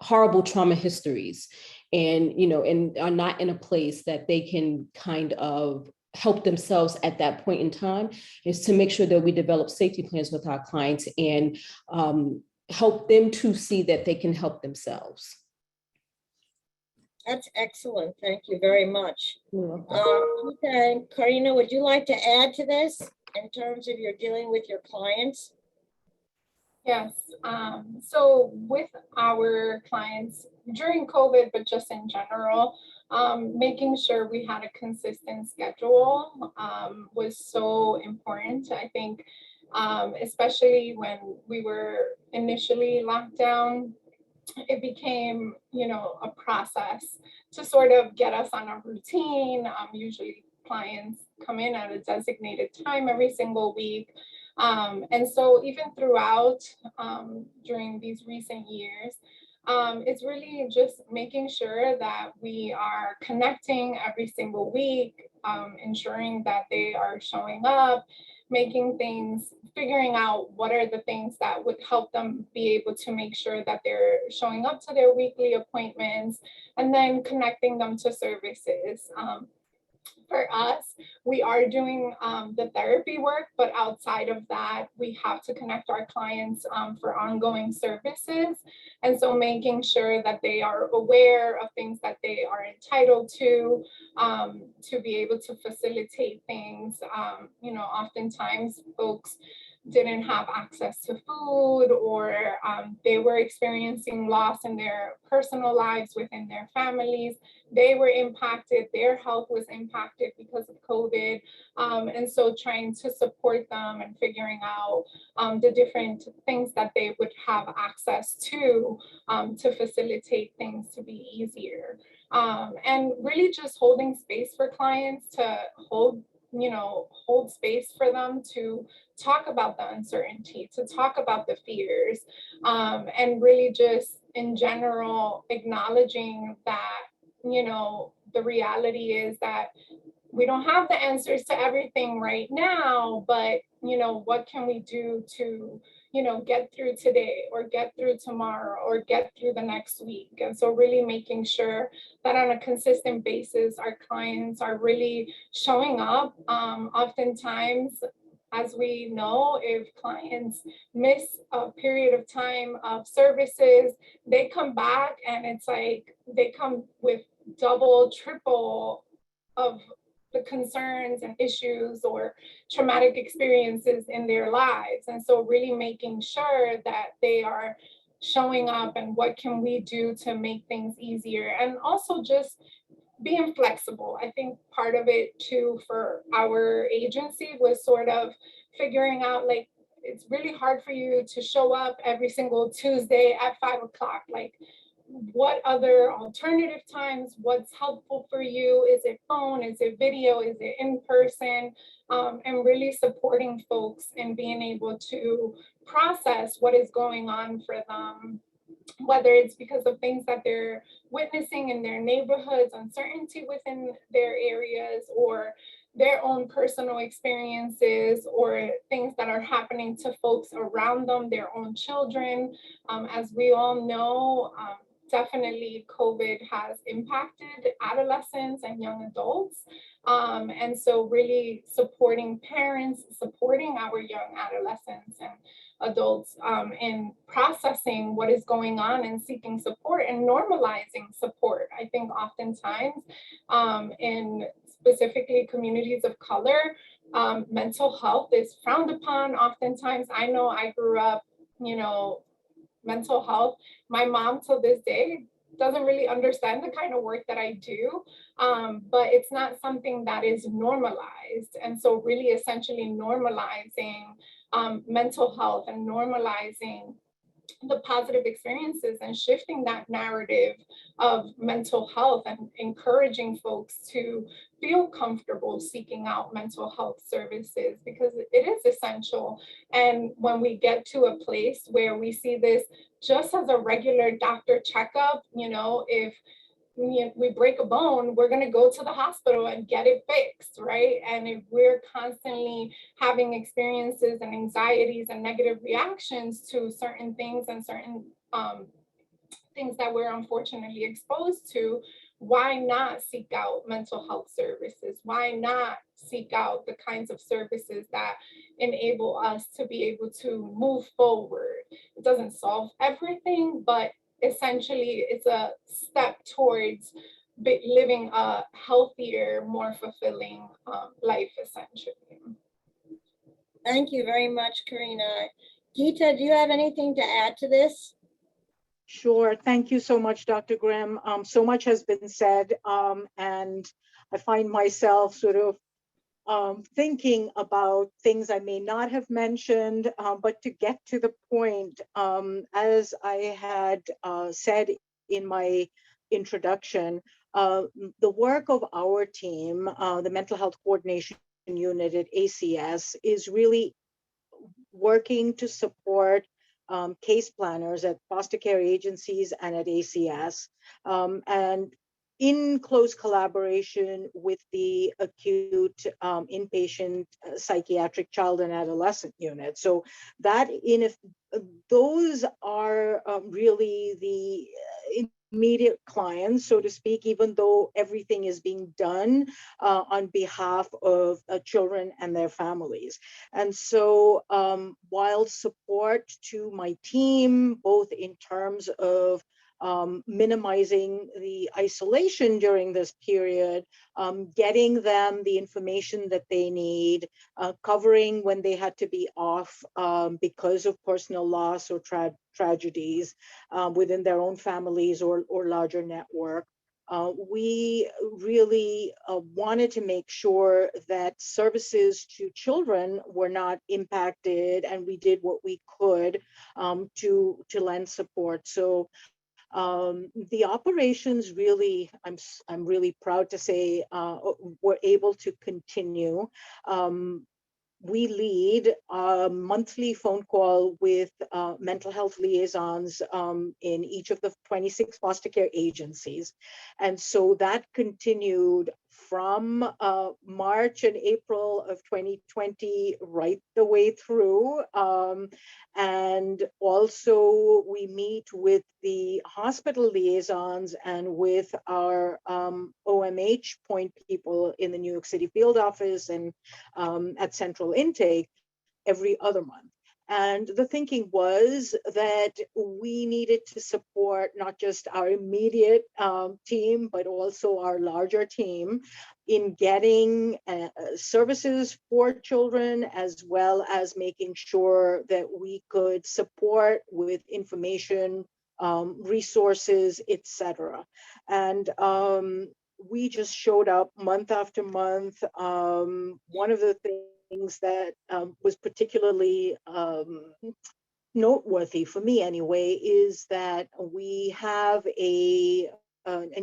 [SPEAKER 1] horrible trauma histories and, and are not in a place that they can kind of help themselves at that point in time, is to make sure that we develop safety plans with our clients and help them to see that they can help themselves.
[SPEAKER 2] That's excellent. Thank you very much. Okay, Karina, would you like to add to this in terms of your dealing with your clients?
[SPEAKER 4] Yes. So with our clients during COVID, but just in general, making sure we had a consistent schedule was so important. I think, especially when we were initially locked down, it became, a process to sort of get us on a routine. Usually clients come in at a designated time every single week. And so even throughout during these recent years, it's really just making sure that we are connecting every single week, ensuring that they are showing up figuring out what are the things that would help them be able to make sure that they're showing up to their weekly appointments, and then connecting them to services. For us, we are doing the therapy work, but outside of that, we have to connect our clients for ongoing services. And so making sure that they are aware of things that they are entitled to be able to facilitate things. Oftentimes folks didn't have access to food, or they were experiencing loss in their personal lives within their families. They were impacted, their health was impacted because of COVID. And so trying to support them and figuring out the different things that they would have access to facilitate things to be easier. And really just holding space for clients to hold space for them to talk about the uncertainty, to talk about the fears, and really just in general acknowledging that, the reality is that we don't have the answers to everything right now, but, what can we do to, get through today or get through tomorrow or get through the next week? And so really making sure that on a consistent basis, our clients are really showing up. Oftentimes, as we know, if clients miss a period of time of services, they come back and it's like they come with double, triple of the concerns and issues or traumatic experiences in their lives. And so really making sure that they are showing up and what can we do to make things easier, and also just being flexible. I think part of it too for our agency was sort of figuring out, like, it's really hard for you to show up every single Tuesday at 5 o'clock. Like, what other alternative times, what's helpful for you? Is it phone? Is it video? Is it in person? And really supporting folks and being able to process what is going on for them, whether it's because of things that they're witnessing in their neighborhoods, uncertainty within their areas, or their own personal experiences, or things that are happening to folks around them, their own children. As we all know, definitely COVID has impacted adolescents and young adults. And so really supporting parents, supporting our young adolescents and adults in processing what is going on and seeking support and normalizing support. I think oftentimes in specifically communities of color, mental health is frowned upon. Oftentimes, I know I grew up, mental health. My mom till this day doesn't really understand the kind of work that I do, but it's not something that is normalized. And so really essentially normalizing mental health and normalizing the positive experiences and shifting that narrative of mental health and encouraging folks to feel comfortable seeking out mental health services, because it is essential. And when we get to a place where we see this just as a regular doctor checkup, if we break a bone, we're going to go to the hospital and get it fixed, right? And if we're constantly having experiences and anxieties and negative reactions to certain things and certain things that we're unfortunately exposed to, why not seek out mental health services? Why not seek out the kinds of services that enable us to be able to move forward? It doesn't solve everything, but essentially it's a step towards living a healthier, more fulfilling life, essentially.
[SPEAKER 2] Thank you very much, Karina. Gita, do you have anything to add to this?
[SPEAKER 3] Sure. Thank you so much, Dr. Grimm. So much has been said, and I find myself sort of thinking about things I may not have mentioned, but to get to the point, as I had said in my introduction, the work of our team, the Mental Health Coordination Unit at ACS, is really working to support case planners at foster care agencies and at ACS, and in close collaboration with the acute inpatient psychiatric child and adolescent unit. So that those are really the immediate clients, so to speak, even though everything is being done on behalf of children and their families. And so while support to my team, both in terms of minimizing the isolation during this period, getting them the information that they need, covering when they had to be off because of personal loss or tragedies within their own families or larger network. We really wanted to make sure that services to children were not impacted, and we did what we could to lend support. So the operations really, I'm really proud to say, were able to continue. We lead a monthly phone call with mental health liaisons in each of the 26 foster care agencies. And so that continued from March and April of 2020 right the way through. And also we meet with the hospital liaisons and with our OMH point people in the New York City field office and at central intake every other month. And the thinking was that we needed to support not just our immediate team, but also our larger team in getting services for children, as well as making sure that we could support with information, resources, etc. And we just showed up month after month. One of the things that was particularly noteworthy for me anyway is that we have an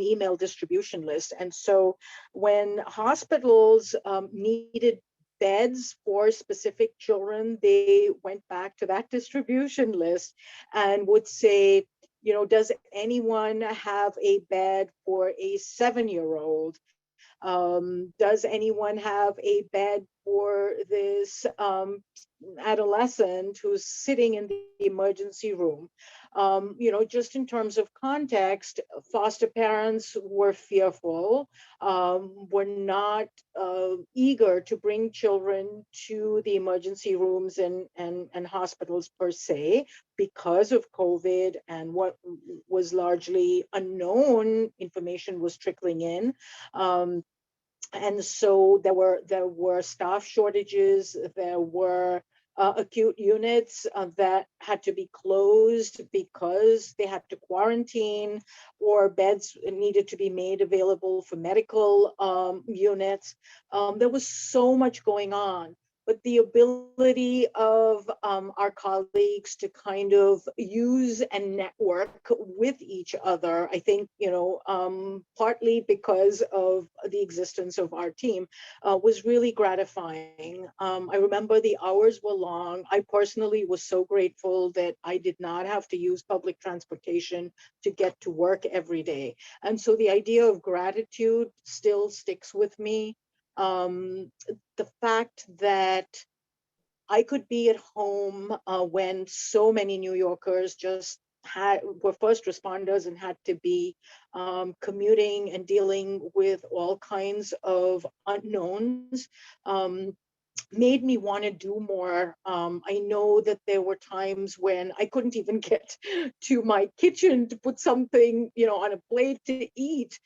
[SPEAKER 3] email distribution list. And so when hospitals needed beds for specific children, they went back to that distribution list and would say, you know, does anyone have a bed for a 7-year-old? Does anyone have a bed for this adolescent who's sitting in the emergency room? You know, just in terms of context, foster parents were fearful, were not eager to bring children to the emergency rooms and hospitals per se because of COVID and what was largely unknown information was trickling in. And so there were staff shortages, there were acute units that had to be closed because they had to quarantine, or beds needed to be made available for medical units. There was so much going on. But the ability of our colleagues to kind of use and network with each other, I think, you know, partly because of the existence of our team, was really gratifying. I remember the hours were long. I personally was so grateful that I did not have to use public transportation to get to work every day. And so the idea of gratitude still sticks with me. The fact that I could be at home when so many New Yorkers just were first responders and had to be commuting and dealing with all kinds of unknowns, made me want to do more. I know that there were times when I couldn't even get to my kitchen to put something, you know, on a plate to eat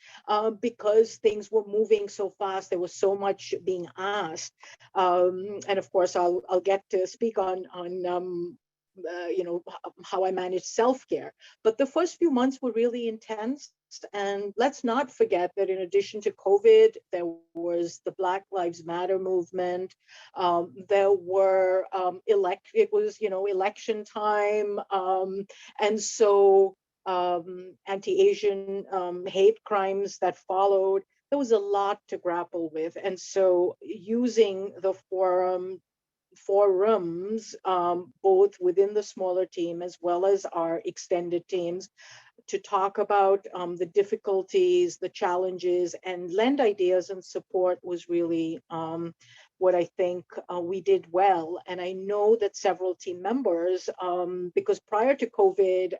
[SPEAKER 3] because things were moving so fast. There was so much being asked, and of course, I'll get to speak on you know, how I manage self-care. But the first few months were really intense. And let's not forget that in addition to COVID, there was the Black Lives Matter movement. There were it was, you know, election time. And so anti-Asian hate crimes that followed. There was a lot to grapple with. And so using the forums, both within the smaller team as well as our extended teams, to talk about the difficulties, the challenges, and lend ideas and support was really what I think we did well. And I know that several team members, because prior to COVID,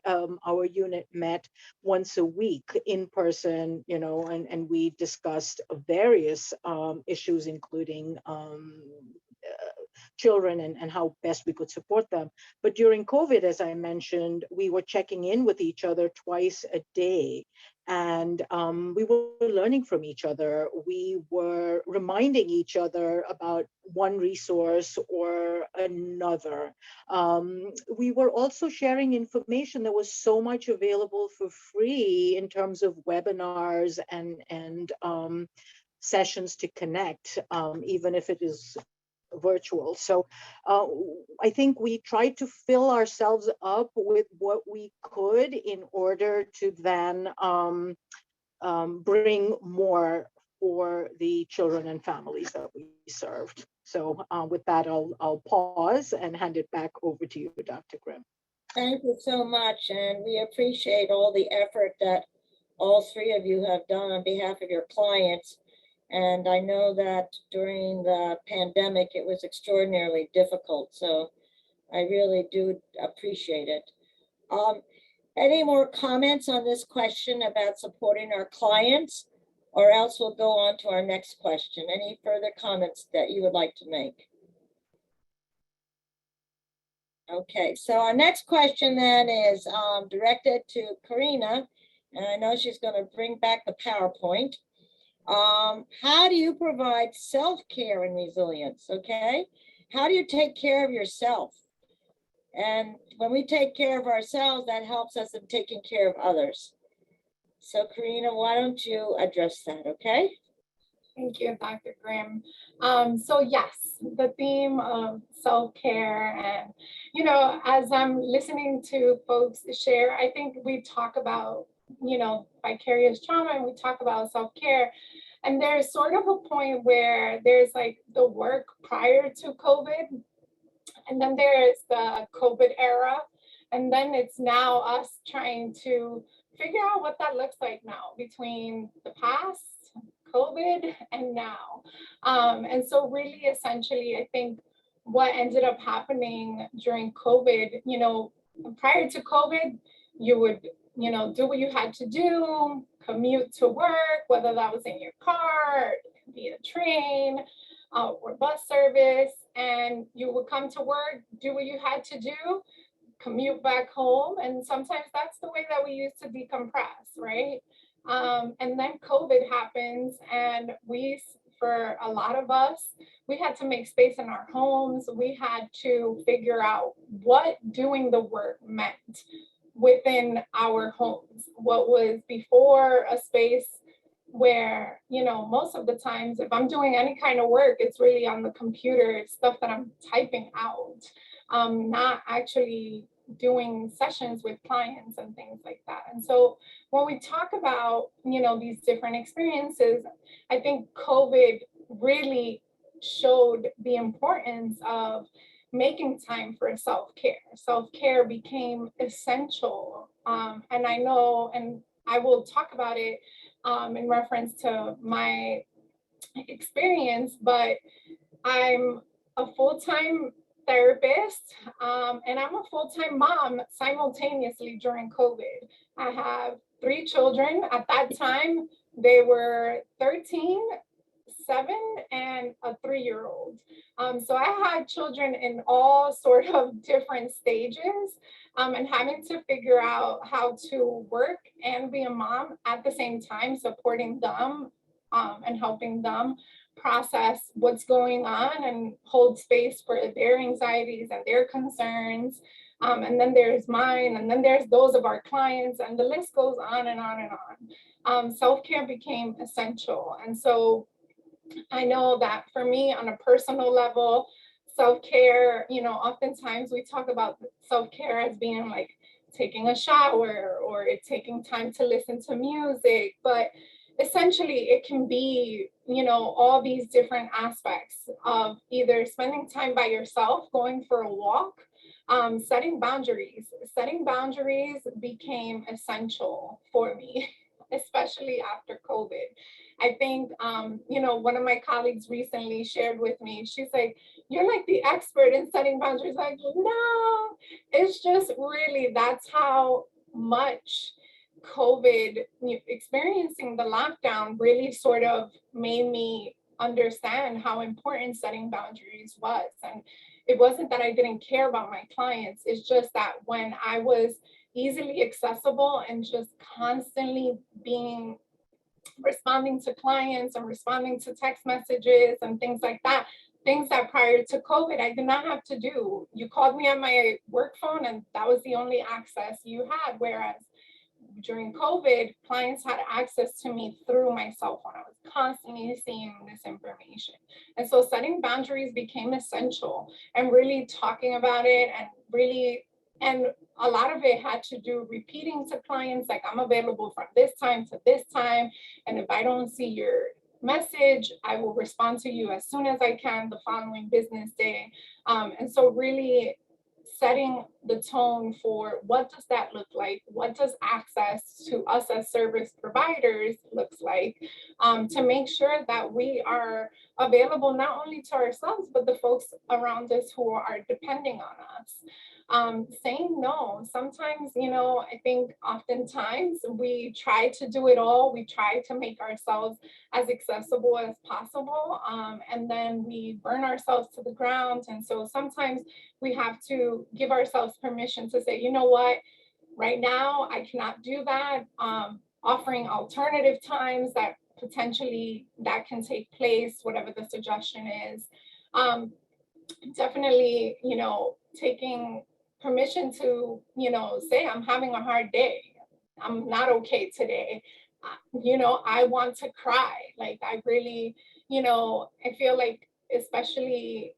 [SPEAKER 3] our unit met once a week in person, and we discussed various issues, including children and how best we could support them. But during COVID, as I mentioned, we were checking in with each other twice a day. And we were learning from each other. We were reminding each other about one resource or another. We were also sharing information. There was so much available for free in terms of webinars and sessions to connect, even if it is virtual. So I think we tried to fill ourselves up with what we could in order to then bring more for the children and families that we served. So with that, I'll pause and hand it back over to you, Dr. Grimm.
[SPEAKER 2] Thank you so much, and we appreciate all the effort that all three of you have done on behalf of your clients. And I know that during the pandemic, it was extraordinarily difficult. So I really do appreciate it. Any more comments on this question about supporting our clients? Or else we'll go on to our next question. Any further comments that you would like to make? Okay, so our next question then is directed to Karina. And I know she's going to bring back the PowerPoint. How do you provide self-care and resilience, okay? How do you take care of yourself? And when we take care of ourselves, that helps us in taking care of others. So Karina, why don't you address that, okay?
[SPEAKER 4] Thank you, Dr. Grimm. So yes, the theme of self-care and, as I'm listening to folks share, I think we talk about, vicarious trauma and we talk about self-care. And there's sort of a point where there's like the work prior to COVID, and then there's the COVID era. And then it's now us trying to figure out what that looks like now between the past, COVID, and now. And so really, essentially, I think what ended up happening during COVID, prior to COVID, you would, do what you had to do, commute to work, whether that was in your car, via train, or bus service, and you would come to work, do what you had to do, commute back home. And sometimes that's the way that we used to decompress, right? And then COVID happens, and for a lot of us, we had to make space in our homes. We had to figure out what doing the work meant within our homes. What was before a space where, most of the times, if I'm doing any kind of work, it's really on the computer, stuff that I'm typing out, not actually doing sessions with clients and things like that. And so when we talk about, these different experiences, I think COVID really showed the importance of making time for self-care. Self-care became essential. And I know, and I will talk about it in reference to my experience, but I'm a full-time therapist, and I'm a full-time mom simultaneously during COVID. I have 3 children. At that time, they were 13, 7, and a 3-year-old. So I had children in all sort of different stages, and having to figure out how to work and be a mom at the same time, supporting them and helping them process what's going on and hold space for their anxieties and their concerns. And then there's mine, and then there's those of our clients, and the list goes on and on and on. Self-care became essential. And so I know that for me on a personal level, self-care, oftentimes we talk about self-care as being like taking a shower or it's taking time to listen to music, but essentially it can be, all these different aspects of either spending time by yourself, going for a walk, Setting boundaries. Setting boundaries became essential for me, especially after COVID. I think, one of my colleagues recently shared with me, she's like, you're like the expert in setting boundaries. Like, no, it's just really, that's how much COVID, experiencing the lockdown really sort of made me understand how important setting boundaries was. And it wasn't that I didn't care about my clients. It's just that when I was easily accessible and just constantly responding to clients and responding to text messages and things like that, things that prior to COVID, I did not have to do. You called me on my work phone and that was the only access you had. Whereas during COVID, clients had access to me through my cell phone. I was constantly seeing this information. And so setting boundaries became essential, and really talking about it, and a lot of it had to do repeating to clients, like, I'm available from this time to this time. And if I don't see your message, I will respond to you as soon as I can the following business day. And so really setting the tone for what does that look like? What does access to us as service providers looks like, to make sure that we are available not only to ourselves, but the folks around us who are depending on us. Saying no. Sometimes, I think oftentimes we try to do it all. We try to make ourselves as accessible as possible. And then we burn ourselves to the ground. And so sometimes we have to give ourselves permission to say, you know what, right now I cannot do that. Offering alternative times that potentially that can take place, whatever the suggestion is. Definitely, taking permission to, say, I'm having a hard day. I'm not okay today. I want to cry. Like, I really, I feel like, especially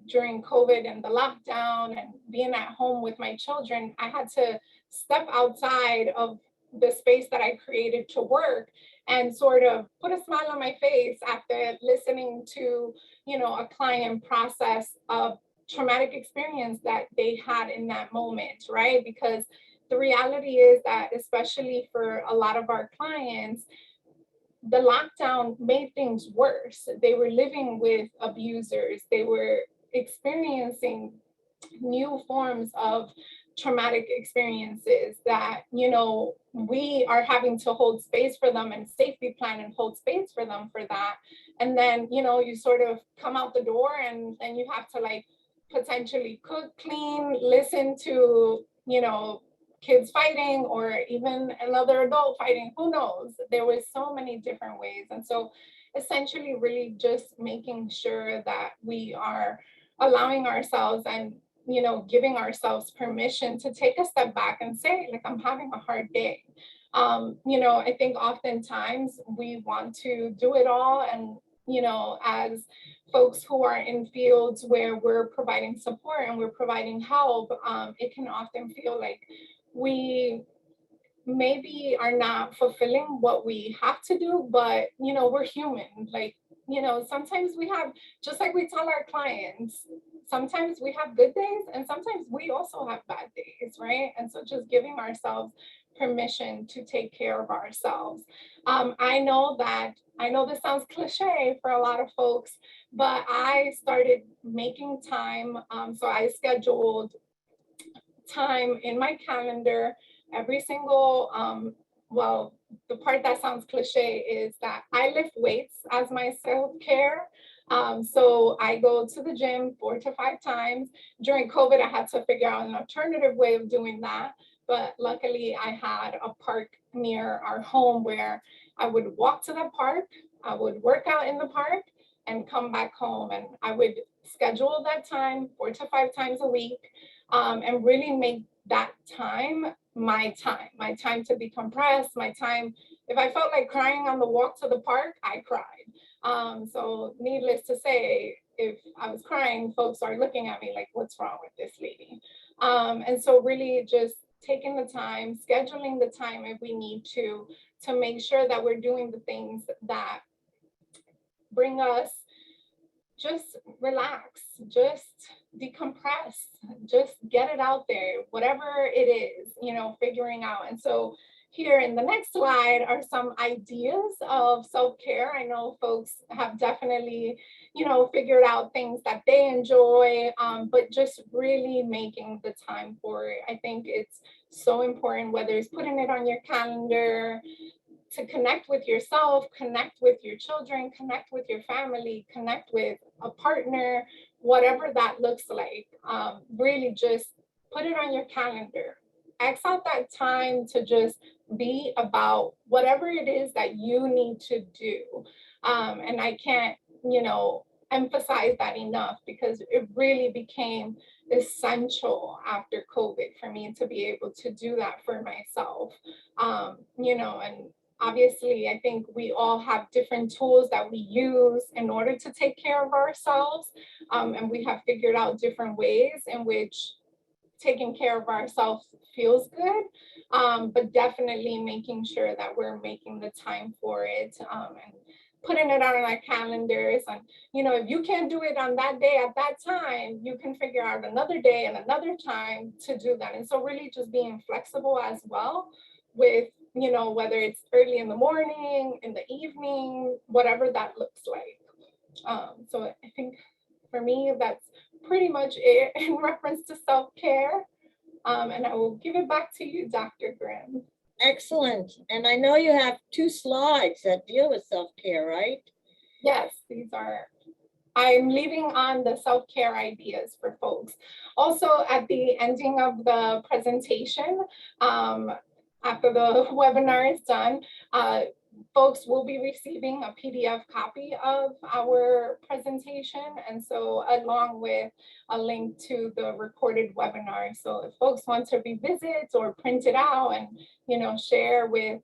[SPEAKER 4] during COVID and the lockdown and being at home with my children, I had to step outside of the space that I created to work and sort of put a smile on my face after listening to, a client process of traumatic experience that they had in that moment, right? Because the reality is that, especially for a lot of our clients, the lockdown made things worse. They were living with abusers. They were experiencing new forms of traumatic experiences that, we are having to hold space for them and safety plan and hold space for them for that. And then, you sort of come out the door and then you have to, like, potentially cook, clean, listen to, kids fighting, or even another adult fighting, who knows? There were so many different ways. And so essentially really just making sure that we are allowing ourselves and, giving ourselves permission to take a step back and say, like, I'm having a hard day. I think oftentimes we want to do it all. And, as folks who are in fields where we're providing support and we're providing help, it can often feel like we maybe are not fulfilling what we have to do, but, we're human. Like, sometimes we have, just like we tell our clients, sometimes we have good days and sometimes we also have bad days, right? And so just giving ourselves permission to take care of ourselves. I know this sounds cliche for a lot of folks, but I started making time. So I scheduled time in my calendar every single, well, the part that sounds cliche is that I lift weights as my self-care. So I go to the gym 4 to 5 times. During COVID, I had to figure out an alternative way of doing that. But luckily I had a park near our home where I would walk to the park, I would work out in the park and come back home. And I would schedule that time 4 to 5 times a week, and really make that time my time to decompress, my time. If I felt like crying on the walk to the park, I cried. So needless to say, if I was crying, folks are looking at me like, what's wrong with this lady? And so really just taking the time, scheduling the time if we need to make sure that we're doing the things that bring us just relax, just decompress, just get it out there, whatever it is, figuring out. And so here in the next slide are some ideas of self-care. I know folks have definitely, figured out things that they enjoy, but just really making the time for it. I think it's so important, whether it's putting it on your calendar, to connect with yourself, connect with your children, connect with your family, connect with a partner, whatever that looks like. Really just put it on your calendar. X out that time to just be about whatever it is that you need to do. And I can't, emphasize that enough, because it really became essential after COVID for me to be able to do that for myself. And obviously, I think we all have different tools that we use in order to take care of ourselves. And we have figured out different ways in which taking care of ourselves feels good, but definitely making sure that we're making the time for it, and putting it on our calendars. And, if you can't do it on that day at that time, you can figure out another day and another time to do that. And so really just being flexible as well with, whether it's early in the morning, in the evening, whatever that looks like. So I think for me, that's pretty much it in reference to self-care. And I will give it back to you, Dr. Grimm.
[SPEAKER 2] Excellent. And I know you have 2 slides that deal with self-care, right?
[SPEAKER 4] Yes, I'm leaving on the self-care ideas for folks. Also, at the ending of the presentation, after the webinar is done, folks will be receiving a PDF copy of our presentation, and so along with a link to the recorded webinar. So if folks want to revisit or print it out and share with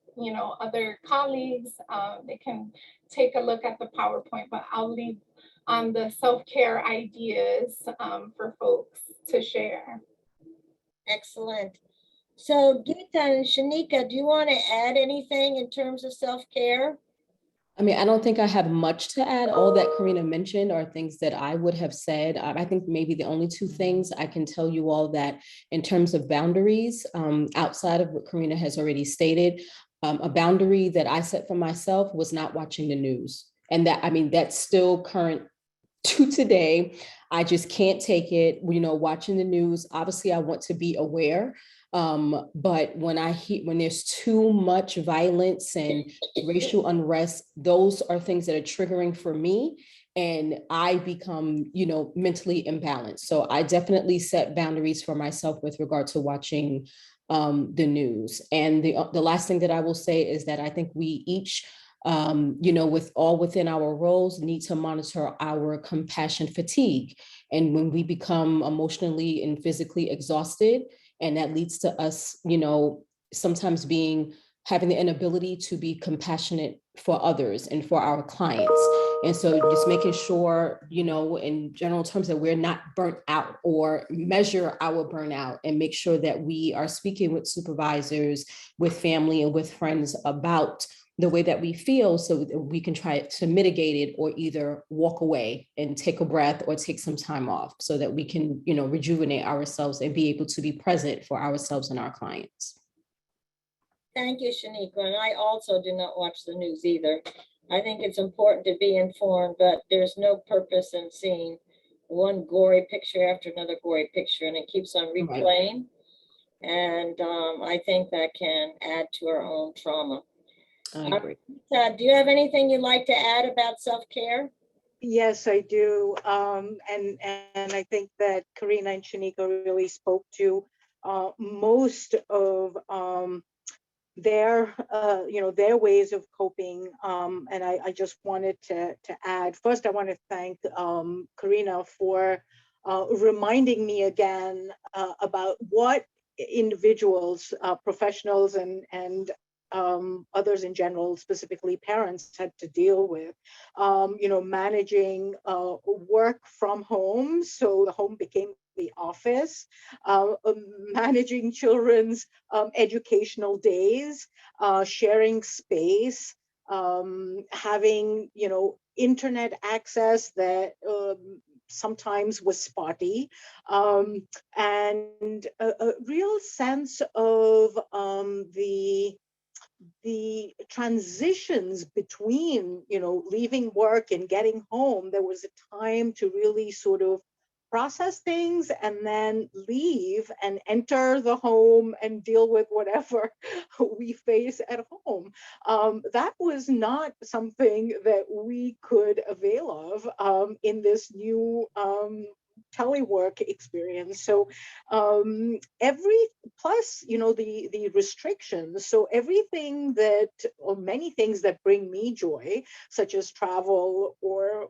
[SPEAKER 4] other colleagues, they can take a look at the PowerPoint. But I'll leave on the self-care ideas for folks to share.
[SPEAKER 2] Excellent. So Gita and Sheneka, do you want to add anything in terms of self-care?
[SPEAKER 1] I mean, I don't think I have much to add. All that Karina mentioned are things that I would have said. I think maybe the only 2 things I can tell you all that in terms of boundaries, outside of what Karina has already stated, a boundary that I set for myself was not watching the news. And that's still current to today. I just can't take it, watching the news. Obviously, I want to be aware. But when there's too much violence and racial unrest, those are things that are triggering for me, and I become, mentally imbalanced. So I definitely set boundaries for myself with regard to watching the news. And the last thing that I will say is that I think we each, within our roles, need to monitor our compassion fatigue. And when we become emotionally and physically exhausted, and that leads to us, sometimes having the inability to be compassionate for others and for our clients. And so just making sure, in general terms, that we're not burnt out, or measure our burnout, and make sure that we are speaking with supervisors, with family, and with friends about the way that we feel, so that we can try to mitigate it, or either walk away and take a breath or take some time off, so that we can, rejuvenate ourselves and be able to be present for ourselves and our clients.
[SPEAKER 2] Thank you, Sheneka. And I also do not watch the news either. I think it's important to be informed, but there's no purpose in seeing one gory picture after another gory picture, and it keeps on replaying. Right. And I think that can add to our own trauma.
[SPEAKER 1] I agree.
[SPEAKER 2] Do you have anything you'd like to add about self-care?
[SPEAKER 3] Yes, I do. And I think that Karina and Sheneka really spoke to most of their ways of coping. And I just wanted to add, first, I want to thank Karina for reminding me again about what individuals, professionals, and others in general, specifically parents, had to deal with, managing work from home. So the home became the office, managing children's educational days, sharing space, having, internet access that sometimes was spotty, and a real sense of the transitions between, leaving work and getting home. There was a time to really sort of process things and then leave and enter the home and deal with whatever we face at home. That was not something that we could avail of in this new telework experience. So every plus, the restrictions. So everything that, or many things that bring me joy, such as travel or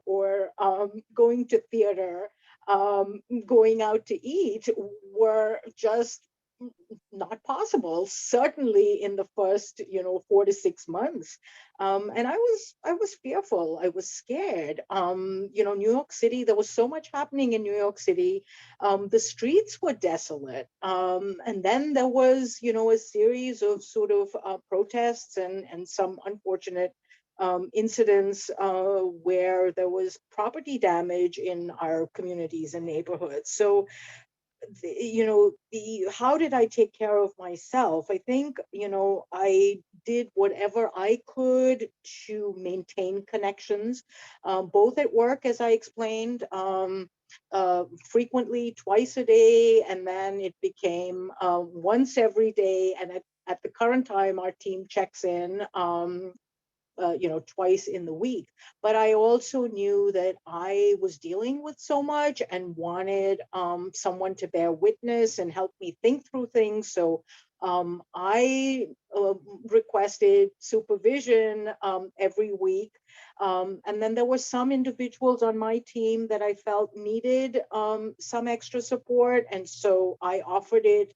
[SPEAKER 3] going to theater, going out to eat, were just not possible, certainly in the first 4 to 6 months. And I was fearful, I was scared. New York City, there was so much happening in New York City. The streets were desolate, and then there was a series of sort of protests and some unfortunate incidents where there was property damage in our communities and neighborhoods. So the how did I take care of myself? I think I did whatever I could to maintain connections, both at work, as I explained, frequently twice a day, and then it became once every day. And at the current time, our team checks in twice in the week. But I also knew that I was dealing with so much and wanted someone to bear witness and help me think through things. So I requested supervision every week. And then there were some individuals on my team that I felt needed some extra support. And so I offered it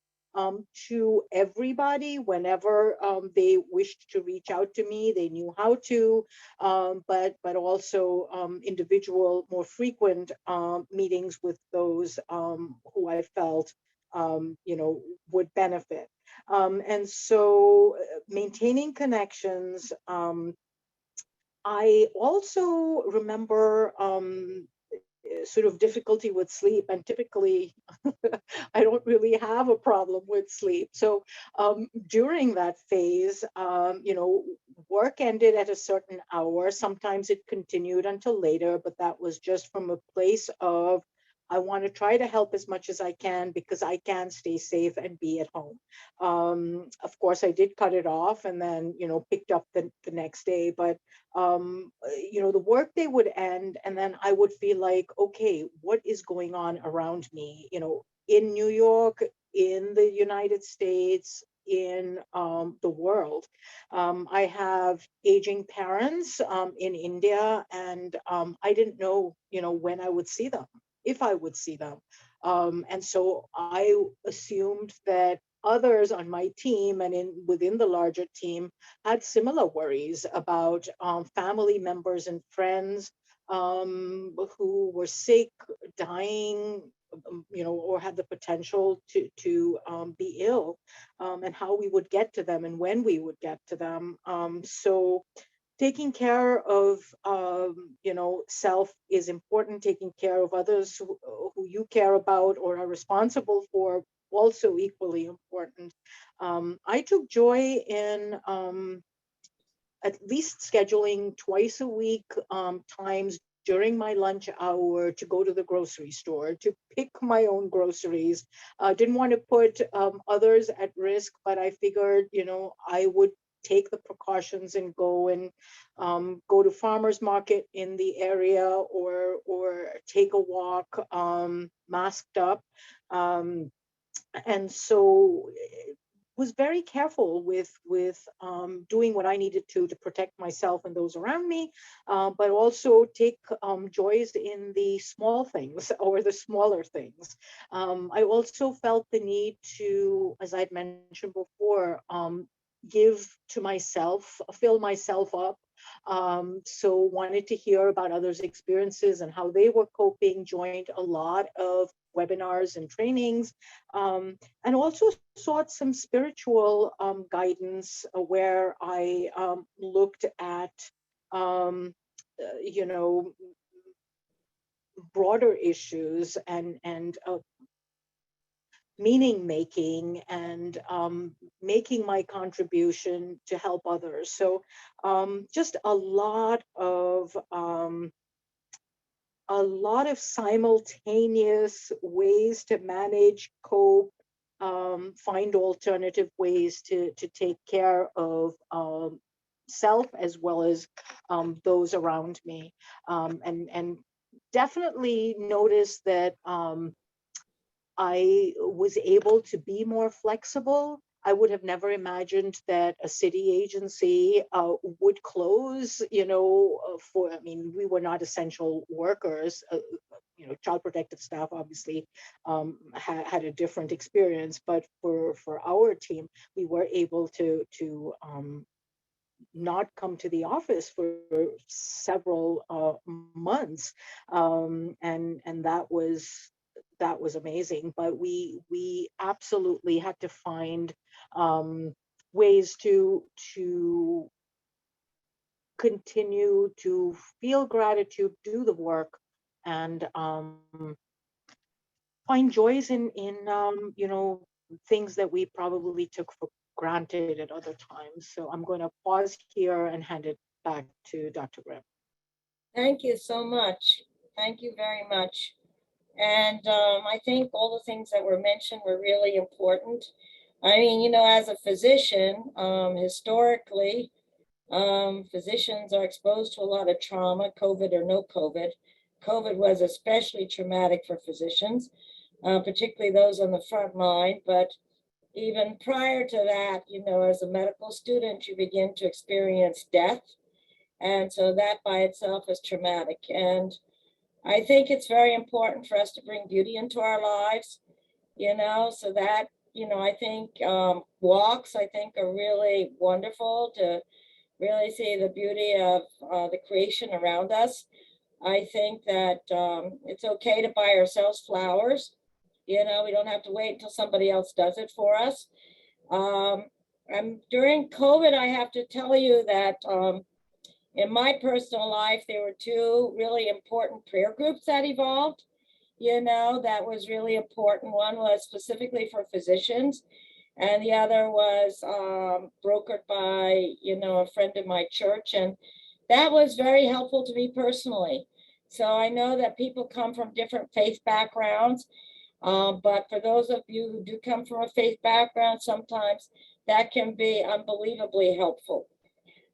[SPEAKER 3] to everybody whenever they wished to reach out to me. They knew how to, but also individual, more frequent meetings with those who I felt would benefit. And so maintaining connections. I also remember sort of difficulty with sleep, and typically I don't really have a problem with sleep. So during that phase, work ended at a certain hour. Sometimes it continued until later, but that was just from a place of I want to try to help as much as I can because I can stay safe and be at home. Of course, I did cut it off and then, picked up the next day. But, the workday would end and then I would feel like, okay, what is going on around me? In New York, in the United States, in the world. I have aging parents in India, and I didn't know, when I would see them, if I would see them. And so I assumed that others on my team and within the larger team had similar worries about family members and friends who were sick, dying, or had the potential to be ill, and how we would get to them and when we would get to them. So taking care of self is important. Taking care of others who you care about or are responsible for, also equally important. I took joy in at least scheduling twice a week times during my lunch hour to go to the grocery store, to pick my own groceries. Didn't want to put others at risk, but I figured, I would take the precautions and go to farmers market in the area or take a walk masked up. And so was very careful with doing what I needed to protect myself and those around me, but also take joys in the small things or the smaller things. I also felt the need to, as I'd mentioned before, give to myself, fill myself up. So wanted to hear about others' experiences and how they were coping, joined a lot of webinars and trainings, and also sought some spiritual guidance where I looked at, you know, broader issues and meaning making and making my contribution to help others. So just a lot of simultaneous ways to manage, cope, find alternative ways to take care of self as well as those around me, and definitely notice that I was able to be more flexible. I would have never imagined that a city agency would close, I mean, we were not essential workers. Child protective staff obviously had a different experience, but for our team, we were able to not come to the office for several months, and that was amazing. But we absolutely had to find ways to continue to feel gratitude, do the work, and find joys in things that we probably took for granted at other times. So I'm going to pause here and hand it back to Dr. Grimm.
[SPEAKER 2] Thank you so much. Thank you very much. And I think all the things that were mentioned were really important. I mean, as a physician, historically, physicians are exposed to a lot of trauma, COVID or no COVID. COVID was especially traumatic for physicians, particularly those on the front line. But even prior to that, as a medical student, you begin to experience death. And so that by itself is traumatic. And I think it's very important for us to bring beauty into our lives, so that, I think walks, I think, are really wonderful to really see the beauty of the creation around us. I think that it's okay to buy ourselves flowers. We don't have to wait until somebody else does it for us. And during COVID, I have to tell you that in my personal life, there were two really important prayer groups that evolved, that was really important. One was specifically for physicians, and the other was brokered by, a friend of my church. And that was very helpful to me personally. So I know that people come from different faith backgrounds, but for those of you who do come from a faith background, sometimes that can be unbelievably helpful.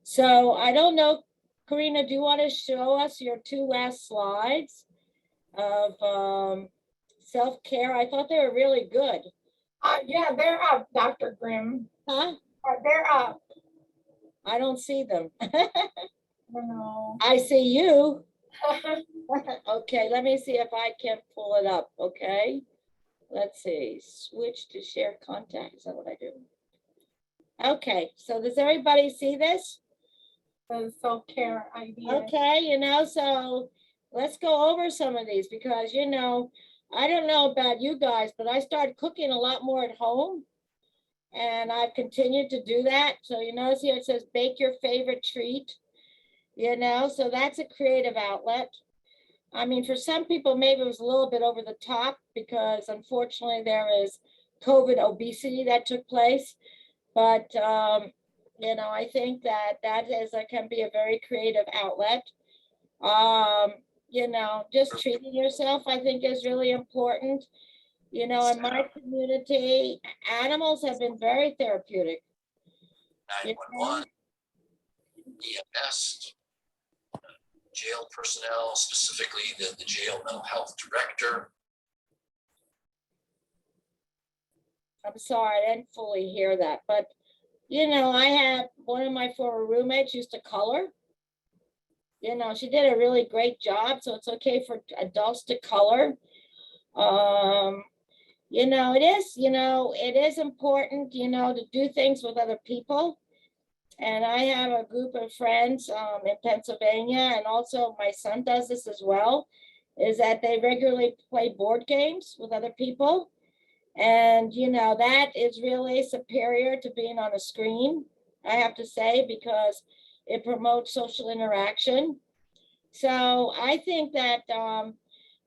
[SPEAKER 2] So I don't know, Karina, do you want to show us your two last slides of self-care? I thought they were really good.
[SPEAKER 4] Yeah, they're up, Dr. Grimm.
[SPEAKER 2] Huh?
[SPEAKER 4] They're up.
[SPEAKER 2] I don't see them.
[SPEAKER 4] No.
[SPEAKER 2] I see you. Okay, let me see if I can pull it up, okay? Let's see, switch to share contact. Is that what I do? Okay, so does everybody see this?
[SPEAKER 4] The self-care idea.
[SPEAKER 2] Okay, so let's go over some of these because, I don't know about you guys, but I started cooking a lot more at home, and I've continued to do that. So you notice here it says bake your favorite treat, so that's a creative outlet. I mean, for some people, maybe it was a little bit over the top because unfortunately there is COVID obesity that took place. But, I think that can be a very creative outlet. Just treating yourself, I think, is really important. In my community, animals have been very therapeutic.
[SPEAKER 5] 911, EMS, jail personnel, specifically the jail mental health director.
[SPEAKER 2] I'm sorry, I didn't fully hear that, but I had one of my former roommates used to color. She did a really great job, so it's okay for adults to color. It is important, to do things with other people. And I have a group of friends in Pennsylvania, and also my son does this as well, is that they regularly play board games with other people. And, that is really superior to being on a screen, I have to say, because it promotes social interaction. So I think that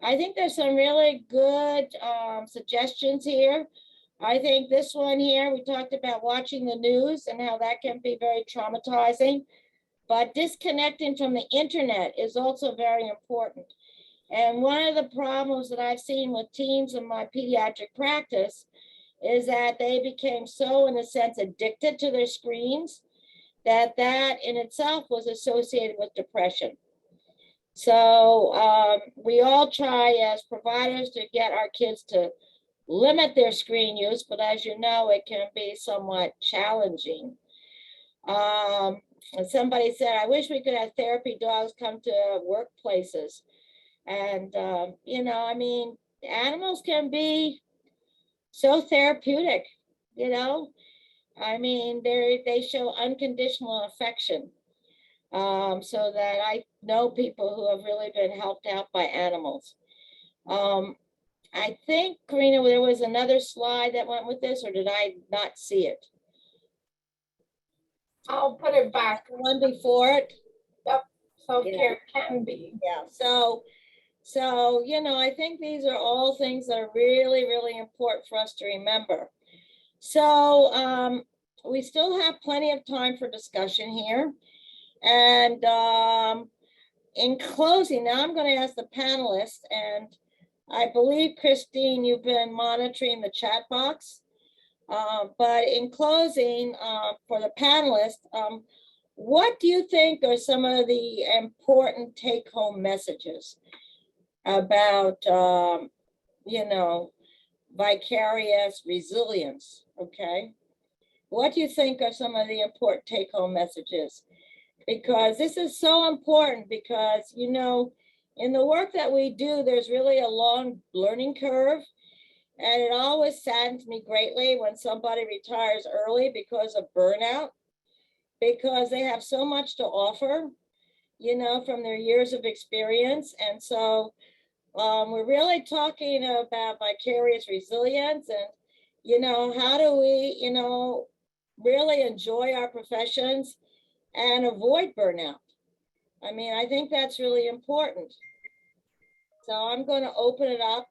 [SPEAKER 2] I think there's some really good suggestions here. I think this one here, we talked about watching the news and how that can be very traumatizing, but disconnecting from the internet is also very important. And one of the problems that I've seen with teens in my pediatric practice is that they became so, in a sense, addicted to their screens that that in itself was associated with depression. So we all try as providers to get our kids to limit their screen use, but as you know, it can be somewhat challenging. And somebody said, I wish we could have therapy dogs come to workplaces. And, you know, I mean, animals can be so therapeutic, you know. I mean, they show unconditional affection. So that I know people who have really been helped out by animals. I think, Karina, there was another slide that went with this, or did I not see it?
[SPEAKER 4] I'll put it back.
[SPEAKER 2] The one before it?
[SPEAKER 4] Yep, self-care can be.
[SPEAKER 2] Yeah, so, you know, I think these are all things that are really, really important for us to remember. So we still have plenty of time for discussion here. And in closing, now I'm going to ask the panelists, and I believe, Christine, you've been monitoring the chat box. But in closing, for the panelists, what do you think are some of the important take-home messages about, you know, vicarious resilience, okay? What do you think are some of the important take-home messages? Because this is so important because, you know, in the work that we do, there's really a long learning curve. And it always saddens me greatly when somebody retires early because of burnout, because they have so much to offer, you know, from their years of experience. And so we're really talking about vicarious resilience and, you know, how do we, you know, really enjoy our professions and avoid burnout. I mean, I think that's really important. So I'm going to open it up.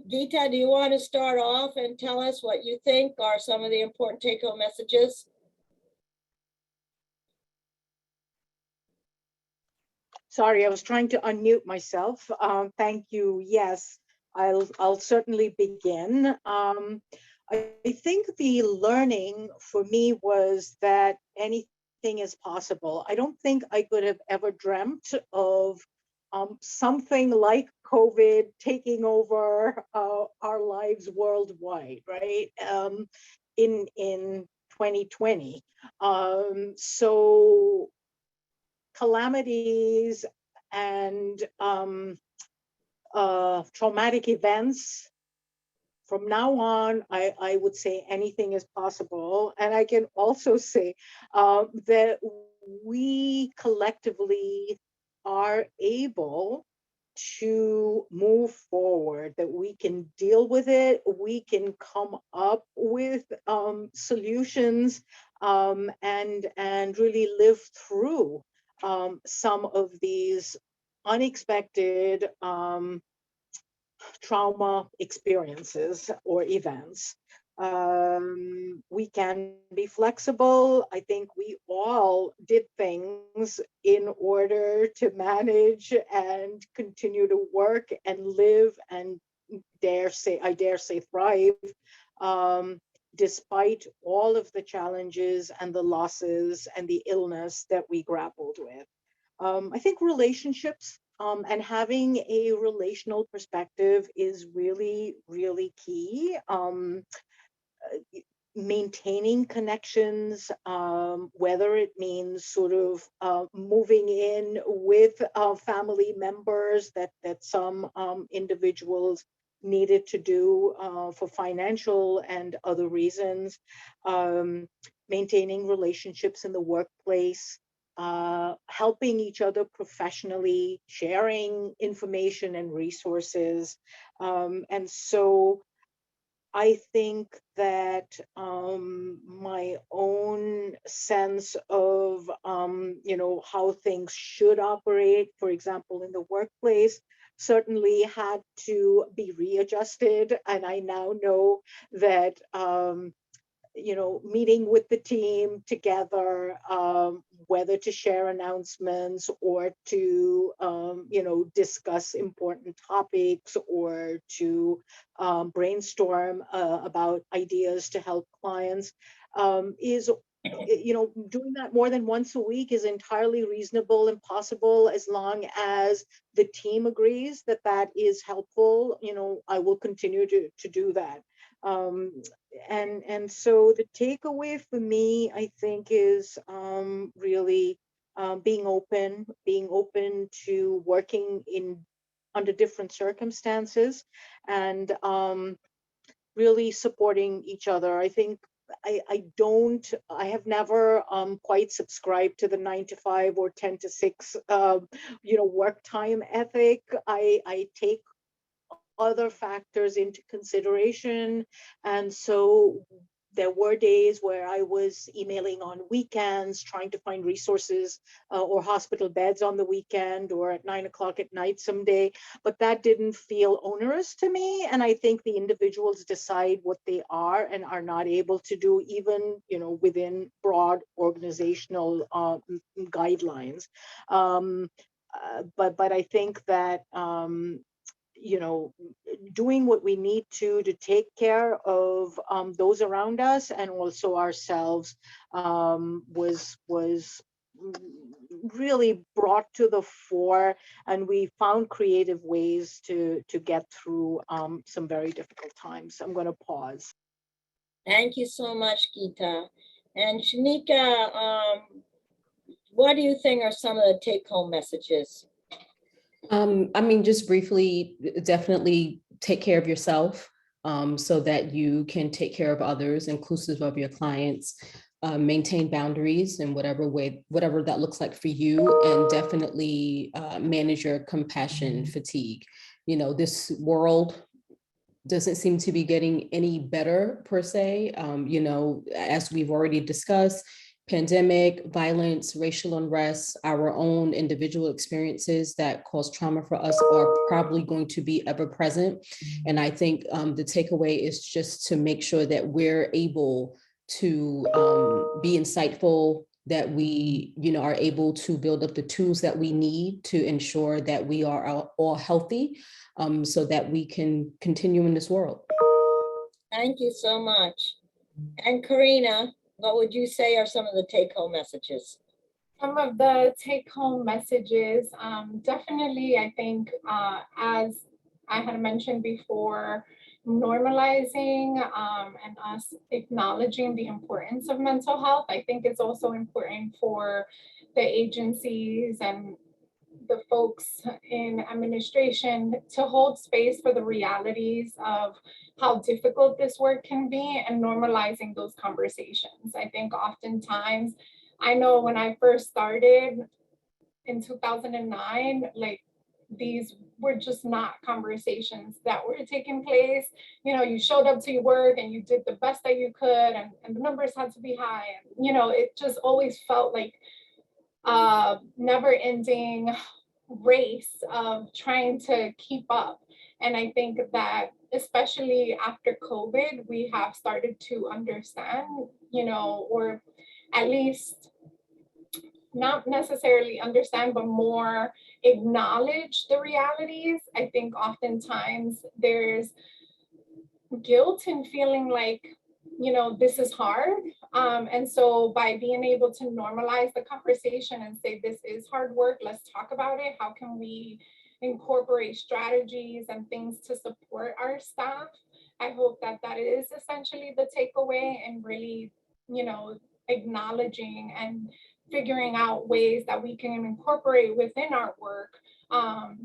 [SPEAKER 2] Gita, do you want to start off and tell us what you think are some of the important take-home messages?
[SPEAKER 3] Sorry, I was trying to unmute myself. Thank you. Yes, I'll certainly begin. I think the learning for me was that anything is possible. I don't think I could have ever dreamt of something like COVID taking over our lives worldwide, right? In 2020. So calamities and traumatic events. From now on, I would say anything is possible. And I can also say that we collectively are able to move forward, that we can deal with it, we can come up with solutions and really live through some of these unexpected trauma experiences or events. We can be flexible. I think we all did things in order to manage and continue to work and live and I dare say thrive, despite all of the challenges and the losses and the illness that we grappled with. I think relationships and having a relational perspective is really, really key. Maintaining connections, whether it means sort of moving in with family members that some individuals needed to do for financial and other reasons, maintaining relationships in the workplace, helping each other professionally, sharing information and resources. And so I think that my own sense of, you know, how things should operate, for example, in the workplace, certainly had to be readjusted. And I now know that, meeting with the team together, whether to share announcements or to, discuss important topics or to brainstorm about ideas to help clients, is doing that more than once a week is entirely reasonable and possible as long as the team agrees that that is helpful. I will continue to do that. And so the takeaway for me, I think, is really being open to working under different circumstances, and really supporting each other. I think I have never quite subscribed to the 9 to 5 or 10 to 6, work time ethic. I take other factors into consideration. And so there were days where I was emailing on weekends, trying to find resources or hospital beds on the weekend or at 9 o'clock at night someday, but that didn't feel onerous to me. And I think the individuals decide what they are and are not able to do, even, within broad organizational guidelines. But I think that, doing what we need to take care of those around us and also ourselves was really brought to the fore, and we found creative ways to get through some very difficult times. I'm going to pause.
[SPEAKER 2] Thank you so much, Gita. And Sheneka, what do you think are some of the take-home messages?
[SPEAKER 1] Just briefly, definitely take care of yourself so that you can take care of others, inclusive of your clients. Maintain boundaries in whatever that looks like for you, and definitely manage your compassion fatigue. This world doesn't seem to be getting any better per se. As we've already discussed, pandemic, violence, racial unrest, our own individual experiences that cause trauma for us are probably going to be ever present. And I think the takeaway is just to make sure that we're able to be insightful, that we, are able to build up the tools that we need to ensure that we are all healthy, so that we can continue in this world.
[SPEAKER 2] Thank you so much. And Karina, what would you say are some of the take-home messages?
[SPEAKER 4] Some of the take-home messages, definitely, I think, as I had mentioned before, normalizing and us acknowledging the importance of mental health. I think it's also important for the agencies and the folks in administration to hold space for the realities of how difficult this work can be and normalizing those conversations. I think oftentimes, I know when I first started in 2009, these were just not conversations that were taking place. You showed up to your work and you did the best that you could, and the numbers had to be high. And, it just always felt like a never-ending race of trying to keep up. And I think that especially after COVID, we have started to understand, or at least not necessarily understand, but more acknowledge the realities. I think oftentimes there's guilt in feeling like, this is hard. And so by being able to normalize the conversation and say, this is hard work, let's talk about it. How can we incorporate strategies and things to support our staff? I hope that that is essentially the takeaway, and really, acknowledging and figuring out ways that we can incorporate within our work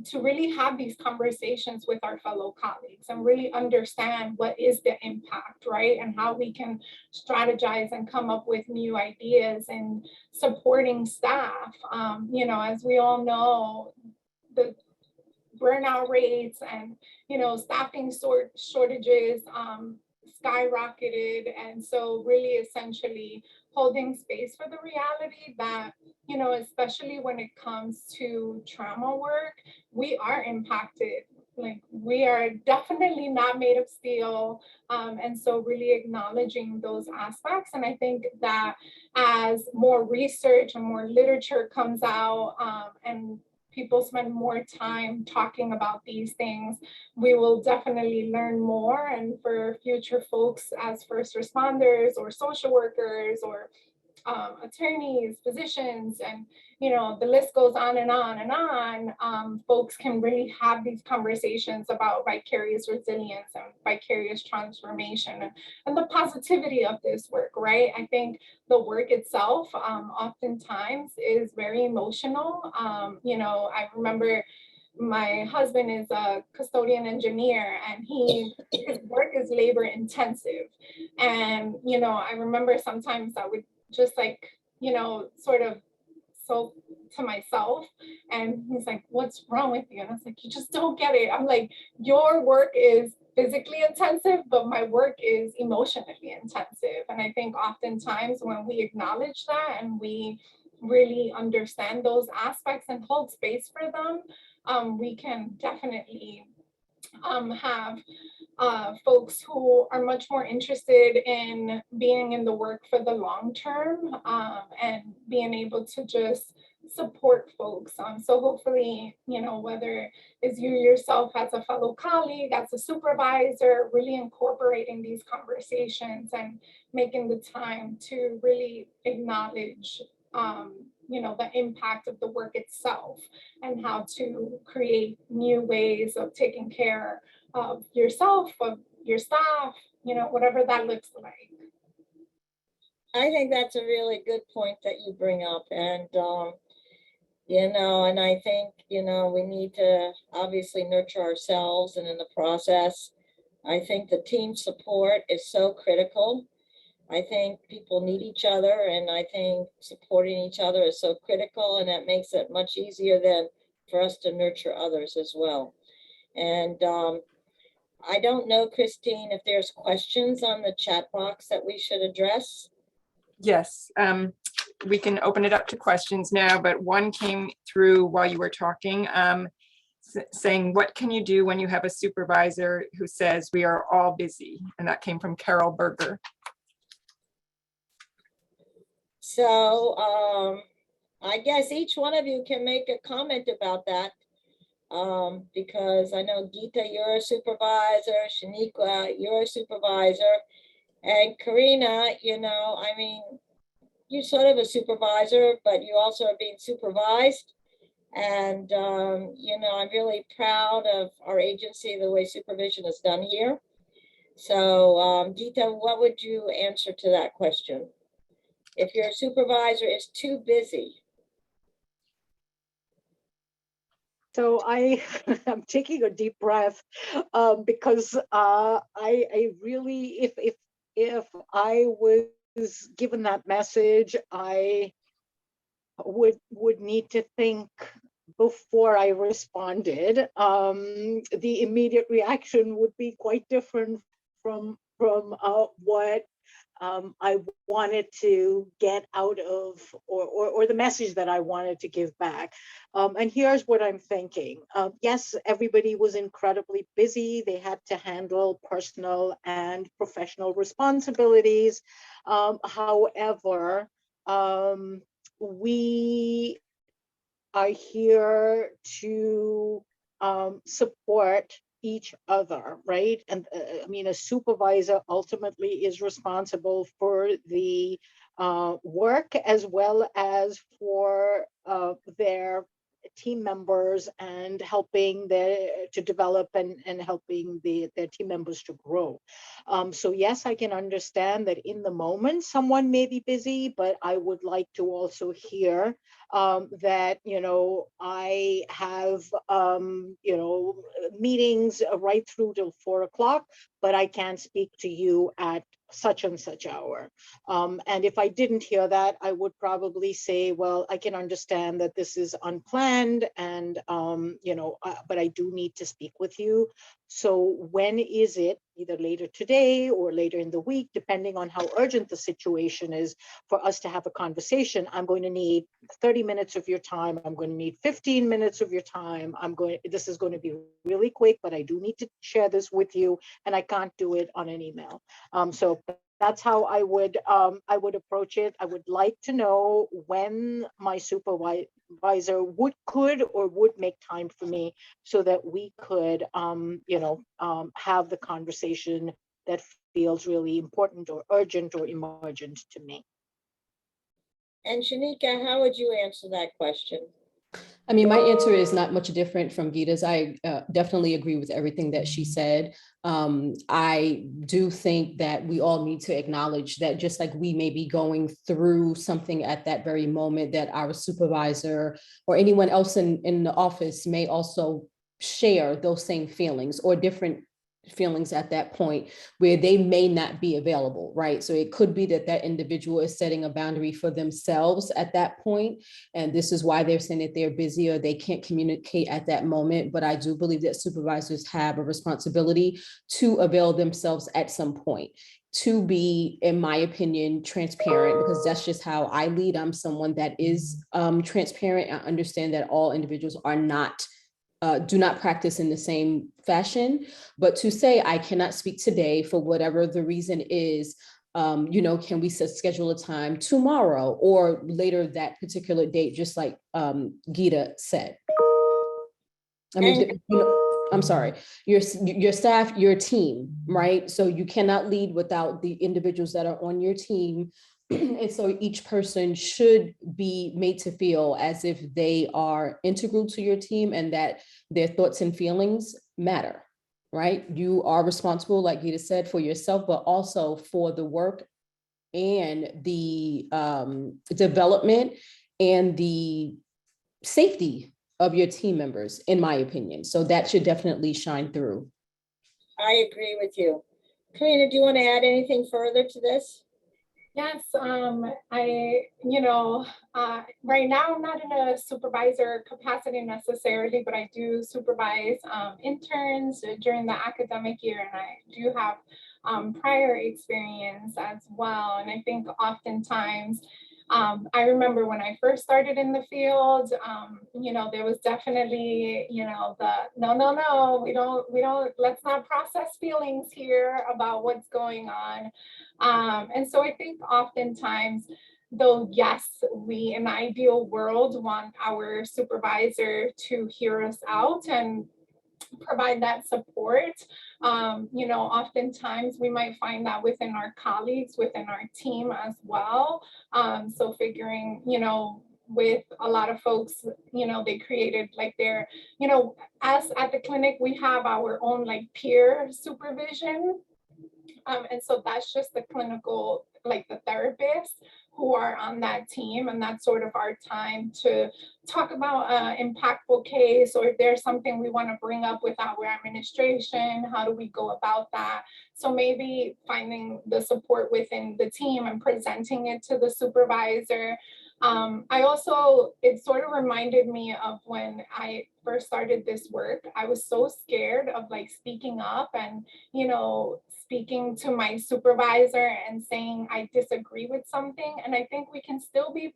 [SPEAKER 4] to really have these conversations with our fellow colleagues and really understand what is the impact, right? And how we can strategize and come up with new ideas and supporting staff. As we all know, the burnout rates and, staffing shortages skyrocketed. And so really essentially holding space for the reality that, you know, especially when it comes to trauma work, we are impacted. Like, we are definitely not made of steel. And so really acknowledging those aspects. And I think that as more research and more literature comes out, and people spend more time talking about these things, we will definitely learn more. And for future folks as first responders or social workers or attorneys, physicians, and you know, the list goes on and on and on. Folks can really have these conversations about vicarious resilience and vicarious transformation and the positivity of this work, right? I think the work itself oftentimes is very emotional. You know, I remember my husband is a custodian engineer, and his work is labor intensive. And, you know, I remember sometimes I would just like, you know, sort of so to myself, and he's like, what's wrong with you? And I was like, you just don't get it. I'm like, your work is physically intensive, but my work is emotionally intensive. And I think oftentimes when we acknowledge that and we really understand those aspects and hold space for them, we can definitely have folks who are much more interested in being in the work for the long term, and being able to just support folks. So hopefully, you know, whether it's you yourself as a fellow colleague, as a supervisor, really incorporating these conversations and making the time to really acknowledge you know, the impact of the work itself and how to create new ways of taking care of yourself, of your staff, you know, whatever that looks like.
[SPEAKER 2] I think that's a really good point that you bring up. And, you know, and I think, you know, we need to obviously nurture ourselves, and in the process, I think the team support is so critical. I think people need each other, and I think supporting each other is so critical, and that makes it much easier then for us to nurture others as well. And I don't know, Christine, if there's questions on the chat box that we should address.
[SPEAKER 6] Yes, we can open it up to questions now, but one came through while you were talking, saying, what can you do when you have a supervisor who says we are all busy? And that came from Carol Berger.
[SPEAKER 2] So I guess each one of you can make a comment about that, because I know Gita, you're a supervisor, Sheneka, you're a supervisor, and Karina, you know, I mean, you're sort of a supervisor, but you also are being supervised. And, you know, I'm really proud of our agency, the way supervision is done here. So Gita, what would you answer to that question? If your supervisor is too busy?
[SPEAKER 3] So I'm taking a deep breath, because I really, if I was given that message, I would need to think before I responded. The immediate reaction would be quite different from what I wanted to get out of, or the message that I wanted to give back. And here's what I'm thinking. Yes, everybody was incredibly busy. They had to handle personal and professional responsibilities. However, we are here to support each other, right? And I mean, a supervisor ultimately is responsible for the work as well as for their team members and helping to develop and helping their team members to grow. So yes, I can understand that in the moment someone may be busy, but I would like to also hear that, you know, I have, you know, meetings right through till 4 o'clock, but I can't speak to you at such and such hour. And if I didn't hear that, I would probably say, well, I can understand that this is unplanned and, you know, but I do need to speak with you. So when is it, either later today or later in the week, depending on how urgent the situation is, for us to have a conversation? I'm going to need 30 minutes of your time. I'm going to need 15 minutes of your time. This is going to be really quick, but I do need to share this with you, and I can't do it on an email. So that's how I would approach it. I would like to know when my supervisor could make time for me, so that we could have the conversation that feels really important or urgent or emergent to me.
[SPEAKER 2] And Sheneka, how would you answer that question?
[SPEAKER 1] I mean, my answer is not much different from Gita's. I definitely agree with everything that she said. I do think that we all need to acknowledge that just like we may be going through something at that very moment, that our supervisor or anyone else in the office may also share those same feelings or different feelings at that point where they may not be available, right? So it could be that that individual is setting a boundary for themselves at that point, and this is why they're saying that they're busy or they can't communicate at that moment. But I do believe that supervisors have a responsibility to avail themselves at some point, to be, in my opinion, transparent, because that's just how I lead. I'm someone that is transparent. I understand that all individuals are not do not practice in the same fashion, but to say I cannot speak today for whatever the reason is, can we schedule a time tomorrow or later that particular date, just like Gita said. I mean, I'm sorry, your staff, your team, right? So you cannot lead without the individuals that are on your team. And so each person should be made to feel as if they are integral to your team and that their thoughts and feelings matter, right? You are responsible, like Gita said, for yourself, but also for the work and the development and the safety of your team members, in my opinion. So that should definitely shine through.
[SPEAKER 2] I agree with you. Karina, do you want to add anything further to this?
[SPEAKER 4] Yes, right now I'm not in a supervisor capacity necessarily, but I do supervise interns during the academic year, and I do have prior experience as well. And I think oftentimes, I remember when I first started in the field, there was definitely, no, we don't, let's not process feelings here about what's going on. And so I think oftentimes, though, yes, we in the ideal world want our supervisor to hear us out and provide that support. Oftentimes we might find that within our colleagues, within our team as well. So figuring, with a lot of folks, they created like their, as at the clinic, we have our own like peer supervision. And so that's just the clinical, like the therapists who are on that team. And that's sort of our time to talk about an impactful case, or if there's something we want to bring up with our administration, how do we go about that? So maybe finding the support within the team and presenting it to the supervisor. It sort of reminded me of when I first started this work. I was so scared of like speaking up and, speaking to my supervisor and saying I disagree with something. And I think we can still be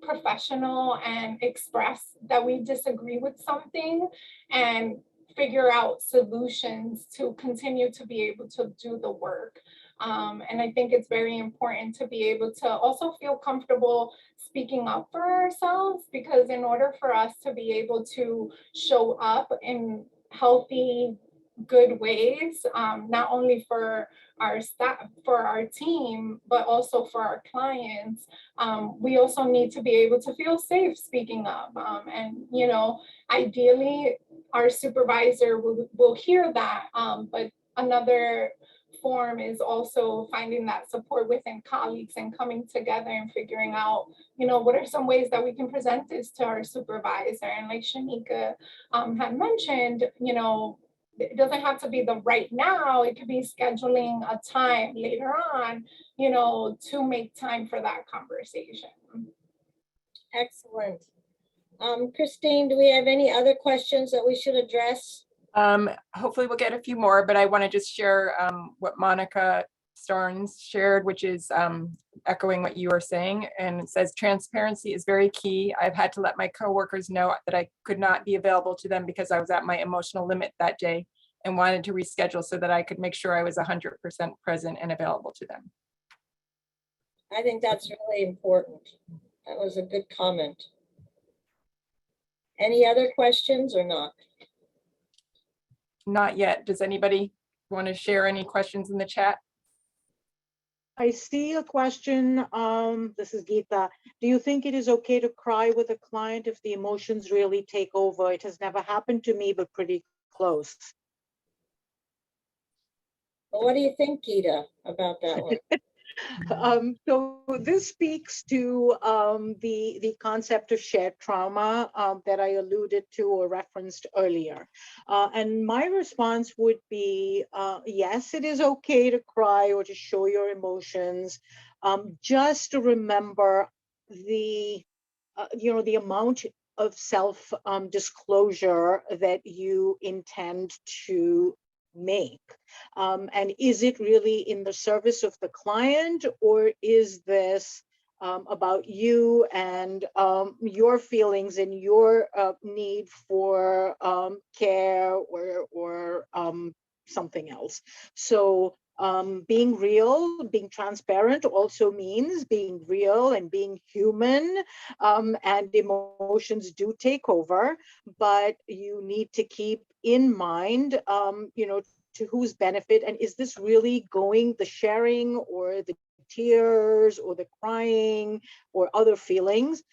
[SPEAKER 4] professional and express that we disagree with something and figure out solutions to continue to be able to do the work. And I think it's very important to be able to also feel comfortable speaking up for ourselves, because in order for us to be able to show up in healthy, good ways, not only for our staff, for our team, but also for our clients, we also need to be able to feel safe speaking up. And, ideally, our supervisor will hear that, but another form is also finding that support within colleagues and coming together and figuring out, what are some ways that we can present this to our supervisor. And like Sheneka had mentioned, it doesn't have to be the right now. It could be scheduling a time later on, to make time for that conversation.
[SPEAKER 2] Excellent. Christine, do we have any other questions that we should address?
[SPEAKER 6] Hopefully we'll get a few more, but I want to just share what Monica Starnes shared, which is echoing what you were saying. And it says, transparency is very key. I've had to let my coworkers know that I could not be available to them because I was at my emotional limit that day and wanted to reschedule so that I could make sure I was 100% present and available to them.
[SPEAKER 2] I think that's really important. That was a good comment. Any other questions or not?
[SPEAKER 6] Not yet. Does anybody want to share any questions in the chat?
[SPEAKER 3] I see a question. This is Geeta. Do you think it is okay to cry with a client if the emotions really take over? It has never happened to me, but pretty close.
[SPEAKER 2] Well, what do you think, Geeta, about that one?
[SPEAKER 3] So this speaks to the concept of shared trauma that I alluded to or referenced earlier. And my response would be, yes, it is okay to cry or to show your emotions. Just to remember the amount of self disclosure that you intend to make. And is it really in the service of the client, or is this about you and your feelings and your need for care or something else? So being real, being transparent also means being real and being human, and emotions do take over, but you need to keep in mind, to whose benefit, and is this really going, the sharing or the tears or the crying or other feelings,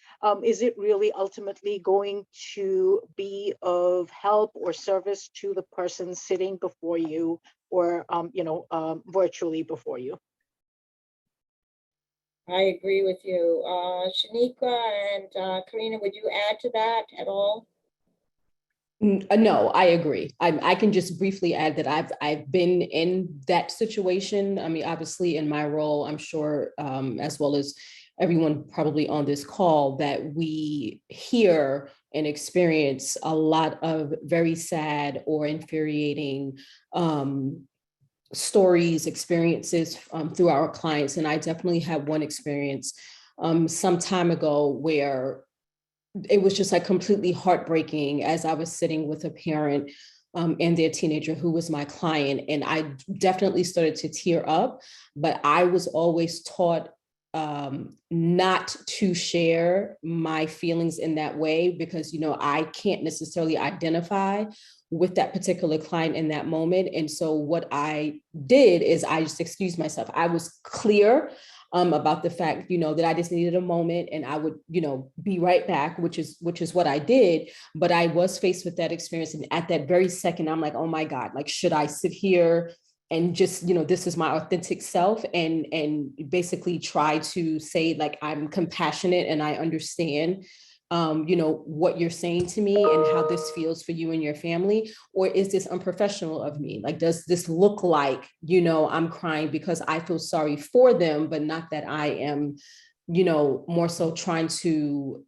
[SPEAKER 3] is it really ultimately going to be of help or service to the person sitting before you or virtually before you?
[SPEAKER 2] I agree with you. Sheneka and Karina, would you add to that at all?
[SPEAKER 1] No, I agree. I can just briefly add that I've been in that situation. I mean, obviously in my role, I'm sure, as well as everyone probably on this call, that we hear and experience a lot of very sad or infuriating stories, experiences through our clients. And I definitely had one experience some time ago where it was just like completely heartbreaking as I was sitting with a parent and their teenager who was my client. And I definitely started to tear up, but I was always taught not to share my feelings in that way because, I can't necessarily identify with that particular client in that moment. And so what I did is I just excused myself. I was clear about the fact, that I just needed a moment and I would, be right back, which is what I did. But I was faced with that experience. And at that very second, I'm like, oh my God, like, should I sit here and just, this is my authentic self and basically try to say like, I'm compassionate and I understand what you're saying to me and how this feels for you and your family? Or is this unprofessional of me? Like, does this look like, I'm crying because I feel sorry for them, but not that I am, more so trying to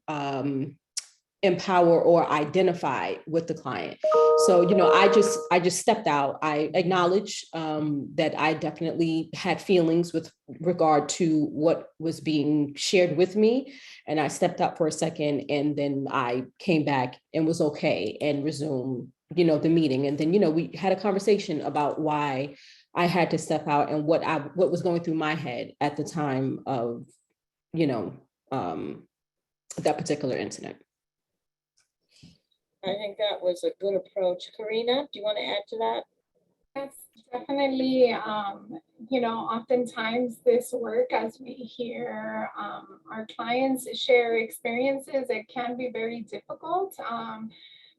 [SPEAKER 1] empower or identify with the client. So, I just stepped out. I acknowledge that I definitely had feelings with regard to what was being shared with me. And I stepped out for a second and then I came back and was okay and resumed, the meeting. And then, we had a conversation about why I had to step out and what was going through my head at the time of, that particular incident.
[SPEAKER 2] I think that was a good approach. Karina, do you want to add to that?
[SPEAKER 4] Yes, definitely. Oftentimes this work, as we hear our clients share experiences, it can be very difficult.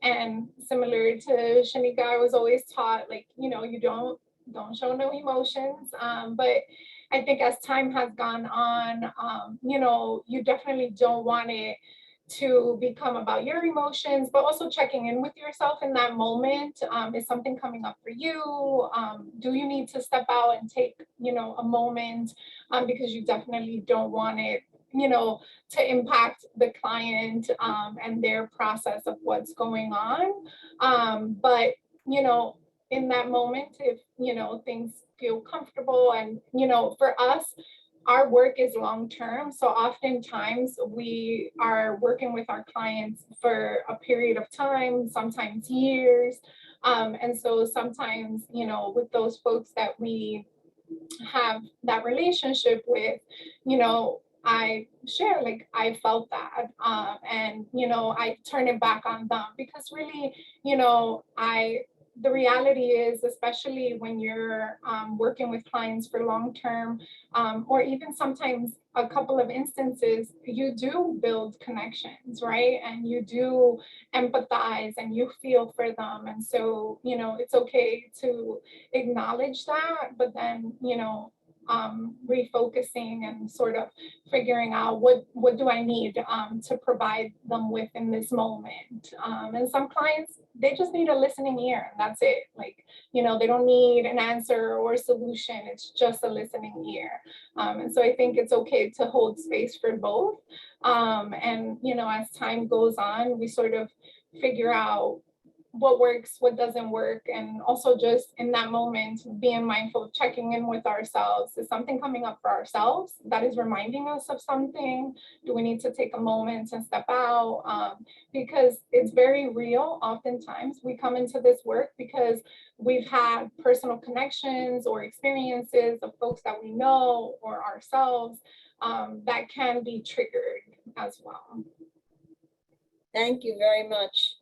[SPEAKER 4] And similar to Sheneka, I was always taught, like, you don't show no emotions. But I think as time has gone on, you definitely don't want it to become about your emotions, but also checking in with yourself in that moment. Is something coming up for you? Do you need to step out and take, a moment? Because you definitely don't want it, to impact the client and their process of what's going on. But you know, in that moment, if, you know, things feel comfortable. And, you know, for us, our work is long-term. So oftentimes we are working with our clients for a period of time, sometimes years. And so sometimes, you know, with those folks that we have that relationship with, you know, I share, like, I felt that, and, you know, I turn it back on them because really, you know, the reality is, especially when you're working with clients for long term, or even sometimes a couple of instances, you do build connections, right? And you do empathize and you feel for them. And so, you know, it's okay to acknowledge that, but then, you know, refocusing and sort of figuring out what do I need to provide them with in this moment. And some clients, they just need a listening ear, and that's it. Like, you know, they don't need an answer or a solution. It's just a listening ear. And so I think it's okay to hold space for both. And, you know, as time goes on, we sort of figure out what works, what doesn't work, and also just in that moment being mindful of checking in with ourselves. Is something coming up for ourselves that is reminding us of something? Do we need to take a moment and step out? Because it's very real. Oftentimes we come into this work because we've had personal connections or experiences of folks that we know or ourselves that can be triggered as well.
[SPEAKER 2] Thank you very much.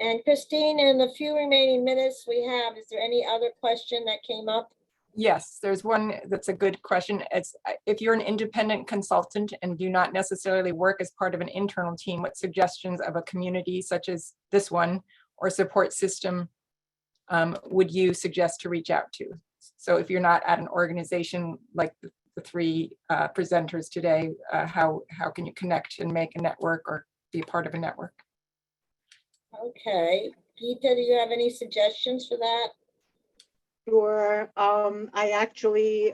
[SPEAKER 2] And Christine, in the few remaining minutes we have, is there any other question that came up?
[SPEAKER 6] Yes, there's one that's a good question. It's if you're an independent consultant and do not necessarily work as part of an internal team, what suggestions of a community such as this one or support system would you suggest to reach out to? So if you're not at an organization like the three presenters today, how can you connect and make a network or be a part of a network?
[SPEAKER 2] Okay, Gita, do you have any suggestions for that?
[SPEAKER 3] Sure. I actually,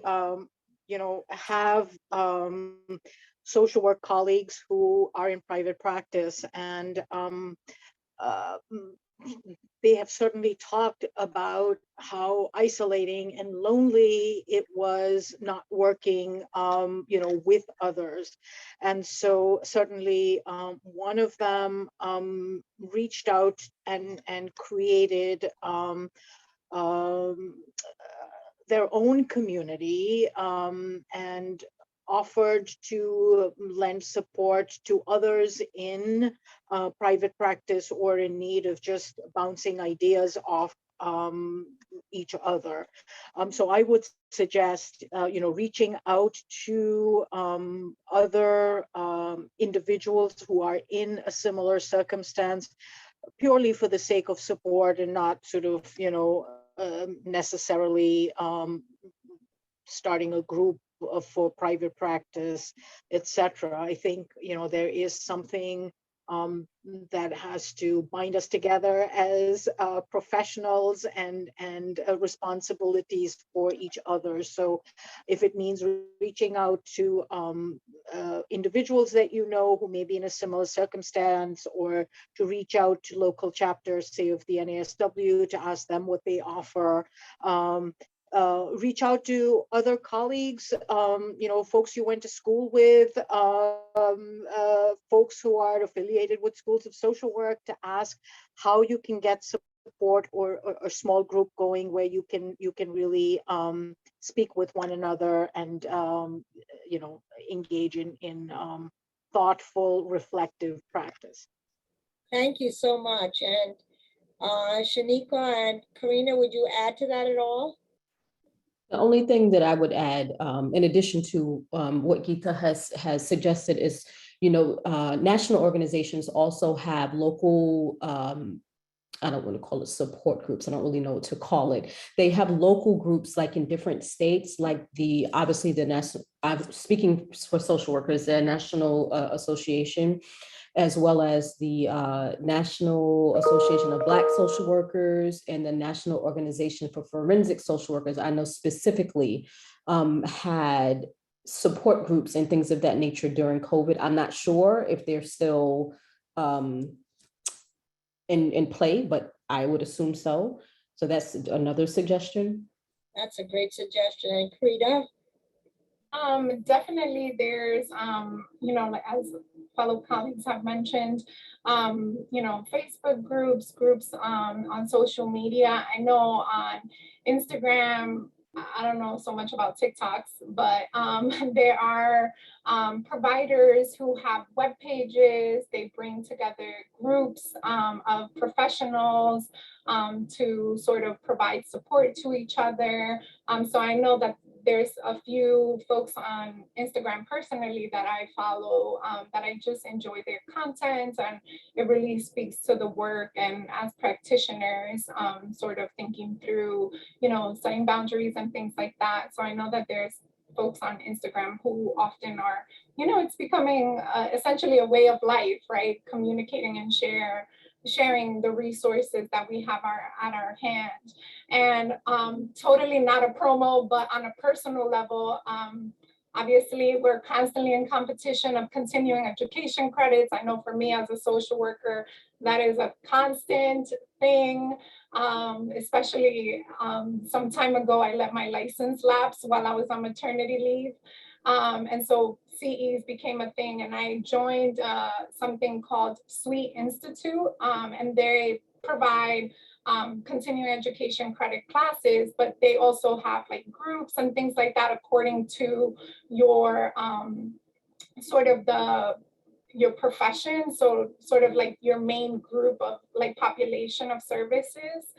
[SPEAKER 3] you know, have social work colleagues who are in private practice, and they have certainly talked about how isolating and lonely it was not working, you know, with others. And so certainly one of them reached out and created their own community and offered to lend support to others in private practice or in need of just bouncing ideas off each other. So I would suggest, you know, reaching out to other individuals who are in a similar circumstance, purely for the sake of support and not sort of, you know, necessarily starting a group for private practice, etc. I think, you know, there is something that has to bind us together as professionals and responsibilities for each other. So if it means reaching out to individuals that you know who may be in a similar circumstance, or to reach out to local chapters, say of the NASW, to ask them what they offer, reach out to other colleagues, you know, folks you went to school with, folks who are affiliated with schools of social work, to ask how you can get support or a small group going where you can really speak with one another and you know, engage in thoughtful, reflective practice.
[SPEAKER 2] Thank you so much. And Sheneka and Karina, would you add to that at all?
[SPEAKER 1] The only thing that I would add, in addition to what Gita has suggested, is, you know, national organizations also have local, I don't want to call it support groups. I don't really know what to call it. They have local groups like in different states, like obviously the national, I'm speaking for social workers, the National Association, as well as the National Association of Black Social Workers and the National Organization for Forensic Social Workers. I know specifically had support groups and things of that nature during COVID. I'm not sure if they're still in play, but I would assume so. So that's another suggestion.
[SPEAKER 2] That's a great suggestion. And Karina?
[SPEAKER 4] Definitely there's, like as fellow colleagues have mentioned, Facebook groups on social media. I know on Instagram, I don't know so much about TikToks, but there are providers who have web pages. They bring together groups of professionals to sort of provide support to each other. So I know that there's a few folks on Instagram personally that I follow that I just enjoy their content, and it really speaks to the work. And as practitioners, sort of thinking through, setting boundaries and things like that. So I know that there's folks on Instagram who often are, it's becoming essentially a way of life, right? Communicating and sharing the resources that we have at our hand. And totally not a promo, but on a personal level, obviously we're constantly in competition of continuing education credits. I know for me as a social worker, that is a constant thing. Especially some time ago, I let my license lapse while I was on maternity leave. And so CEs became a thing, and I joined something called Sweet Institute, and they provide continuing education credit classes, but they also have like groups and things like that according to your your profession. So sort of like your main group of like population of services.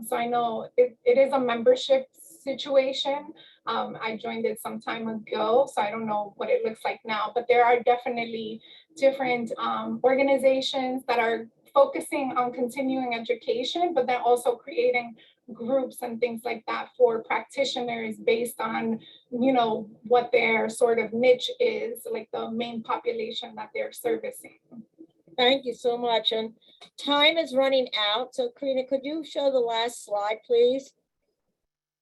[SPEAKER 4] So I know it is a membership situation. I joined it some time ago, so I don't know what it looks like now, but there are definitely different organizations that are focusing on continuing education, but then also creating groups and things like that for practitioners based on, what their sort of niche is, like the main population that they're servicing.
[SPEAKER 2] Thank you so much. And time is running out. So Karina, could you show the last slide, please?